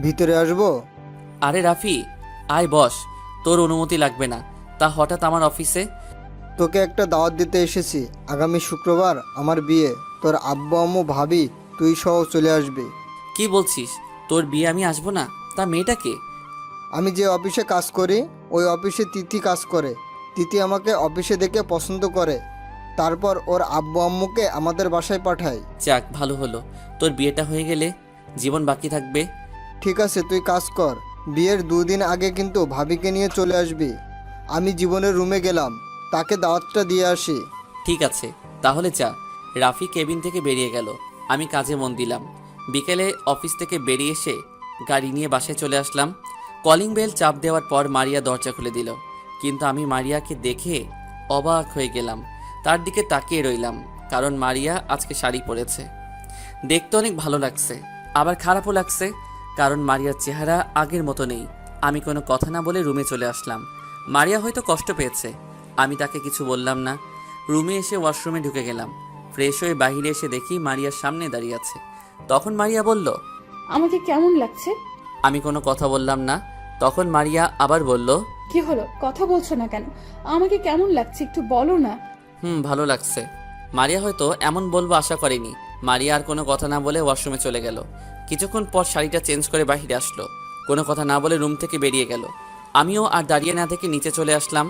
ভিতরে আসবো? আরে রাফি, আয় বস। তোর অনুমতি লাগবে না। তা হঠাৎ আমার অফিসে? তোকে একটা দাওয়াত দিতে এসেছি। আগামী শুক্রবার আমার বিয়ে। তোর আব্বু আম্মু ভাবি তুই সহ চলে আসবি। কি বলছিস? তোর বিয়ে আমি আসবো না? তা মেয়েটাকে? আমি যে অফিসে কাজ করি ওই অফিসে তিথি কাজ করে। তিথি আমাকে অফিসে দেখে পছন্দ করে, তারপর ওর আব্বু আম্মুকে আমাদের বাসায় পাঠায়। যাক, ভালো হলো। তোর বিয়েটা হয়ে গেলে জীবন বাকি থাকবে। ঠিক আছে, তুই কাজ কর। বিয়ের 2 দিন আগে কিন্তু ভাবিকে নিয়ে চলে আসবি। আমি জীবনের রুমে গেলাম, তাকে দাওয়াতটা দিয়ে আসি। ঠিক আছে, তাহলে যা। রাফি কেবিন থেকে বেরিয়ে গেল। আমি কাজে মন দিলাম। বিকেলে অফিস থেকে বেরিয়ে এসে গাড়ি নিয়ে বাসায় চলে আসলাম। কলিং বেল চাপ দেওয়ার পর মারিয়া দরজা খুলে দিল, কিন্তু আমি মারিয়াকে দেখে অবাক হয়ে গেলাম। তার দিকে তাকিয়ে রইলাম, কারণ মারিয়া আজকে শাড়ি পরেছে। দেখতে অনেক ভালো লাগছে, আবার খারাপও লাগছে, কারণ মারিয়ার চেহারা আগের মতো নেই। আমি কোনো কথা না বলে রুমে চলে আসলাম। মারিয়া হয়তো কষ্ট পেয়েছে, আমি তাকে কিছু বললাম না। রুমে এসে ওয়াশরুমে ঢুকে গেলাম। ফ্রেশ হয়ে বাইরে এসে দেখি মারিয়ার সামনে দাঁড়িয়ে আছে। তখন মারিয়া বলল, আমাকে কেমন লাগছে? আমি কোনো কথা বললাম না। তখন মারিয়া আবার বলল, কি হলো, কথা বলছো না কেন? আমাকে কেমন লাগছে একটু বলো না। ভালো লাগছে। মারিয়া হয়তো এমন বলবো আশা করেনি। মারিয়া আর কোনো কথা না বলে ওয়াশরুমে চলে গেল। কিছুক্ষণ পর শাড়িটা চেঞ্জ করে বাইরে আসলো। কোনো কথা না বলে রুম থেকে বেরিয়ে গেল। আমিও আর দাঁড়িয়ে না থেকে নিচে চলে আসলাম।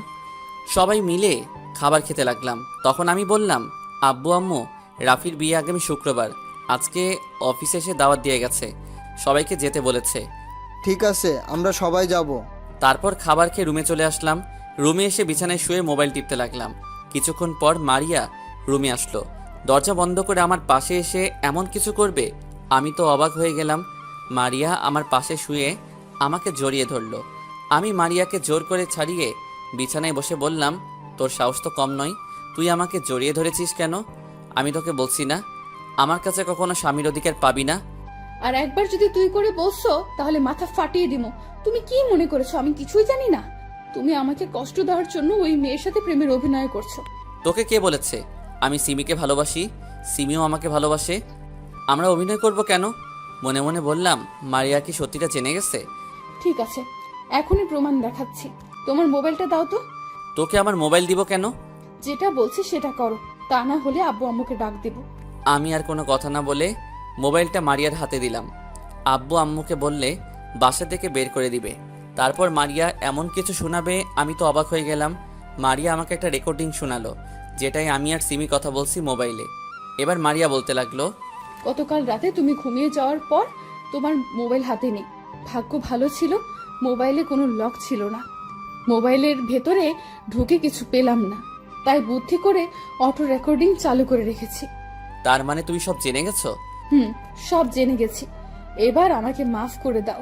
সবাই মিলে খাবার খেতে লাগলাম। তখন আমি বললাম, আব্বু আম্মু, রাফির বিয়ে আগামী শুক্রবার। আজকে অফিসে এসে দাওয়াত দিয়ে গেছে, সবাইকে যেতে বলেছে। ঠিক আছে, আমরা সবাই যাব। তারপর খাবার খেয়ে রুমে চলে আসলাম। রুমে এসে বিছানায় শুয়ে মোবাইল টিপতে লাগলাম। কিছুক্ষণ পর মারিয়া রুমে আসলো। দরজা বন্ধ করে আমার পাশে এসে এমন কিছু করবে, আমি তো অবাক হয়ে গেলাম। মারিয়া আমার পাশে শুয়ে আমাকে জড়িয়ে ধরলো। আমি মারিয়াকে জোর করে ছাড়িয়ে বিছানায় বসে বললাম, তোর সাহস তো কম নয়, তুই আমাকে জড়িয়ে ধরেছিস কেন? আমি তোকে বলছি না আমার কাছে কখনো স্বামীর অধিকার পাবি না? আর একবার যদি তুই করে বলছো তাহলে মাথা ফাটিয়ে দিমো। তুমি কি মনে করেছো আমি কিছুই জানি না? তুমি আমাকে কষ্ট দেওয়ার জন্য ওই মেয়ের সাথে প্রেমের অভিনয় করছো। তোকে কে বলেছে আমি সিমিকে ভালোবাসি? সিমিও আমাকে ভালোবাসে। আমরা অভিনয় করব কেন? মনে মনে বললাম, মারিয়া কি সত্যিটা জেনে গেছে? ঠিক আছে, এখনই প্রমাণ দেখাচ্ছি। তোমার মোবাইলটা দাও তো। তোকে আমার মোবাইল দিব কেন? যেটা বলছি সেটা করো, তা না হলে আব্বু আম্মুকে ডাক দেব। আমি আর কোনো কথা না বলে মোবাইলটা মারিয়ার হাতে দিলাম। আব্বু আম্মুকে বললে বাসা থেকে বের করে দিবে। তারপর মারিয়া এমন কিছু শোনাবে, আমি তো অবাক হয়ে গেলাম। মারিয়া আমাকে একটা রেকর্ডিং শোনালো, যেটাই আমি আর সিমি কথা বলছি মোবাইলে। এবার মারিয়া বলতে লাগলো, গতকাল রাতে তুমি ঘুমিয়ে যাওয়ার পর তোমার মোবাইল হাতে নেই। ভাগ্য ভালো ছিল মোবাইলে কোনো লক ছিল না। মোবাইলের ভেতরে ঢুকে কিছু পেলাম না, তাই বুদ্ধি করে অটো রেকর্ডিং চালু করে রেখেছি। তার মানে তুমি সব জেনে গেছো? সব জেনে গেছি। এবার আমাকে মাফ করে দাও।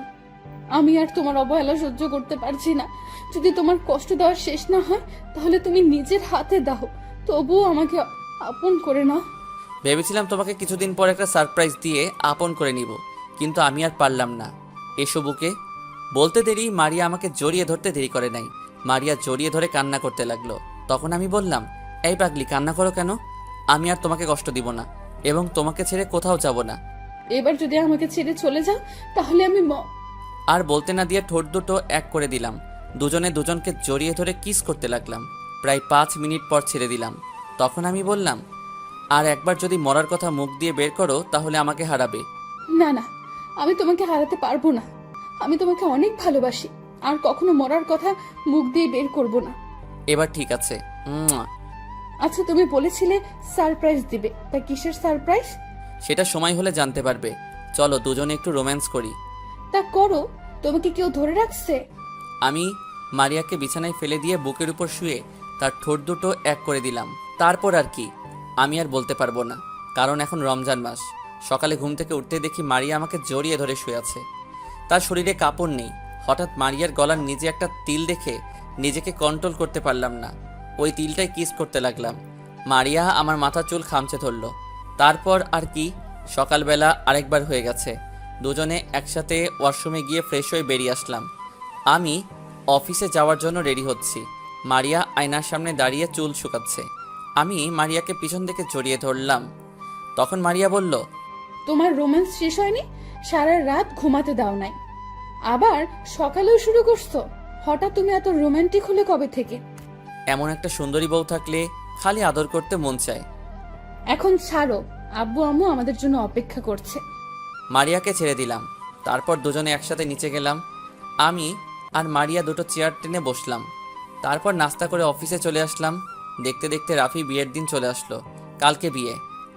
আমি আর তোমার অবহেলা সহ্য করতে পারছি না। যদি তোমার কষ্ট দেওয়ার শেষ না হয় তাহলে তুমি নিজের হাতে দাও, তবুও আমাকে আপন করে নাও। ভেবেছিলাম তোমাকে কিছুদিন পর একটা সারপ্রাইজ দিয়ে আপন করে নিব, কিন্তু আমি আর পারলাম না। এসো বুকে। বলতে দেরি মারিয়া আমাকে জড়িয়ে ধরতে দেরি করে নাই। মারিয়া জড়িয়ে ধরে কান্না করতে লাগলো। তখন আমি বললাম, এই পাগলি, কান্না করো কেন? আমি আর তোমাকে কষ্ট দিব না এবং তোমাকে ছেড়ে কোথাও যাব না। এবার যদি আমাকে ছেড়ে চলে যাও তাহলে আমি আর বলতে না দিয়ে ঠোঁট দুটো এক করে দিলাম। দুজনে দুজনকে জড়িয়ে ধরে কিস করতে লাগলাম। প্রায় 5 মিনিট পর ছেড়ে দিলাম। তখন আমি বললাম, আর একবার যদি মরার কথা মুখ দিয়ে বের করো তাহলে আমাকে হারাবে। না না, আমি তোমাকে হারাতে পারবো না। আমি তোমাকে অনেক ভালোবাসি, আর কখনো মরার কথা মুখ দিয়ে বের করব না। এবার ঠিক আছে। আচ্ছা, তুমি বলেছিলে সারপ্রাইজ দিবে, তা কিসের সারপ্রাইজ? সেটা সময় হলে জানতে পারবে। চলো দুজনে একটু রোম্যান্স করি। তা করো। তোমাকে কেউ ধরে রাখছে? আমি মারিয়াকে বিছানায় ফেলে দিয়ে বুকের উপর শুয়ে তার ঠোঁট দুটো এক করে দিলাম। তারপর আর কি আমি আর বলতে পারবো না, কারণ এখন রমজান মাস। সকালে ঘুম থেকে উঠতে দেখি মারিয়া আমাকে জড়িয়ে ধরে শুয়ে আছে। তার শরীরে কাপড় নেই। হঠাৎ মারিয়ার গলার নিচে একটা তিল দেখে নিজেকে কন্ট্রোল করতে পারলাম না। ওই তিলটাই কিস করতে লাগলাম। মারিয়া আমার মাথা চুল খামচে ধরল। তারপর আর কি, সকালবেলা আরেকবার হয়ে গেছে। দুজনে একসাথে ওয়াশরুমে গিয়ে ফ্রেশ হয়ে বেরিয়ে আসলাম। আমি অফিসে যাওয়ার জন্য রেডি হচ্ছি। মারিয়া আয়নার সামনে দাঁড়িয়ে চুল শুকাচ্ছে। আমি মারিয়াকে পিছন থেকে জড়িয়ে ধরলাম। তখন মারিয়া বলল, তোমার রোম্যান্স শেষ হয়নি? সারা রাত ঘুমাতে দাও নাই, আবার সকালেও শুরু করছো। হঠাৎ তুমি এত রোমান্টিক হলে কবে থেকে? এমন একটা সুন্দরী বউ থাকলে খালি আদর করতে মন চায়। এখন ছাড়ো, আব্বু আম্মু আমাদের জন্য অপেক্ষা করছে। মারিয়াকে ছেড়ে দিলাম। তারপর দুজনে একসাথে নিচে গেলাম। আমি আর মারিয়া দুটো চেয়ার টেনে বসলাম। তারপর নাস্তা করে অফিসে চলে আসলাম। দেখতে দেখতে রাফি বিয়ের দিন চলে আসলো। কালকে বিয়ে,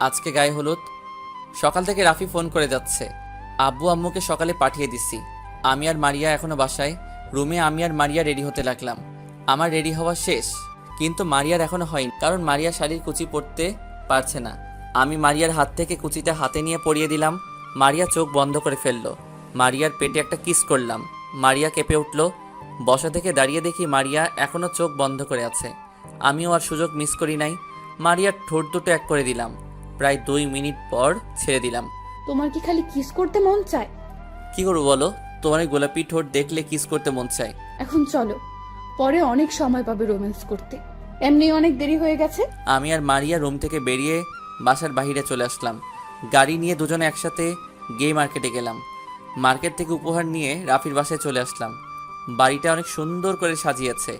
আজকে গায়ে হলুদ। সকাল থেকে রাফি ফোন করে যাচ্ছে। আব্বু আম্মুকে সকালে পাঠিয়ে দিচ্ছি। আমি আর মারিয়া এখনো বাসায়। রুমে আমি আর মারিয়া রেডি হতে লাগলাম। আমার রেডি হওয়া শেষ, কিন্তু মারিয়ার এখনো হয়নি, কারণ মারিয়া শাড়ির কুচি পরতে পারছে না। আমি মারিয়ার হাত থেকে কুচিটা হাতে নিয়ে পরিয়ে দিলাম। মারিয়া চোখ বন্ধ করে ফেললো। মারিয়ার পেটে একটা কিস করলাম। মারিয়া কেঁপে উঠল। বসা থেকে দাঁড়িয়ে দেখি মারিয়া এখনও চোখ বন্ধ করে আছে। আমিও আর সুযোগ মিস করি নাই। মারিয়ার ঠোঁট দুটো এক করে দিলাম। প্রায় 2 মিনিট পর ছেড়ে দিলাম। তোমার কি খালি কিস করতে মন চায়? কি করবো বলো, তোমার এই গোলাপি ঠোঁট দেখলে কিস করতে মন চায়। এখন চলো, পরে অনেক সময় পাবে রোম্যান্স করতে, এমনি অনেক দেরি হয়ে গেছে। আমি আর মারিয়া রুম থেকে বেরিয়ে বাসার বাইরে চলে আসলাম। গাড়ি নিয়ে দুজনে একসাথে গে মার্কেটে গেলাম। মার্কেট থেকে উপহার নিয়ে রাফির বাসায় চলে আসলাম। বাড়িটা অনেক সুন্দর করে সাজিয়েছে।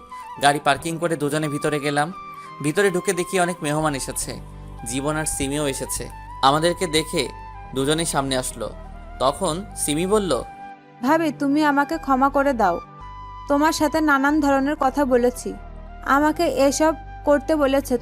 গাড়ি পার্কিং করে দুজনে ভিতরে গেলাম। ভিতরে ঢুকে দেখি অনেক মেহমান এসেছে। জীবন আর সিমিও এসেছে। আমাদেরকে দেখে দুজনেই সামনে আসলো। তখন সিমি বলল, ভাবি তুমি আমাকে ক্ষমা করে দাও, তোমার সাথে নানান ধরনের কথা বলেছি, আমাকে এসব করতে বলেছে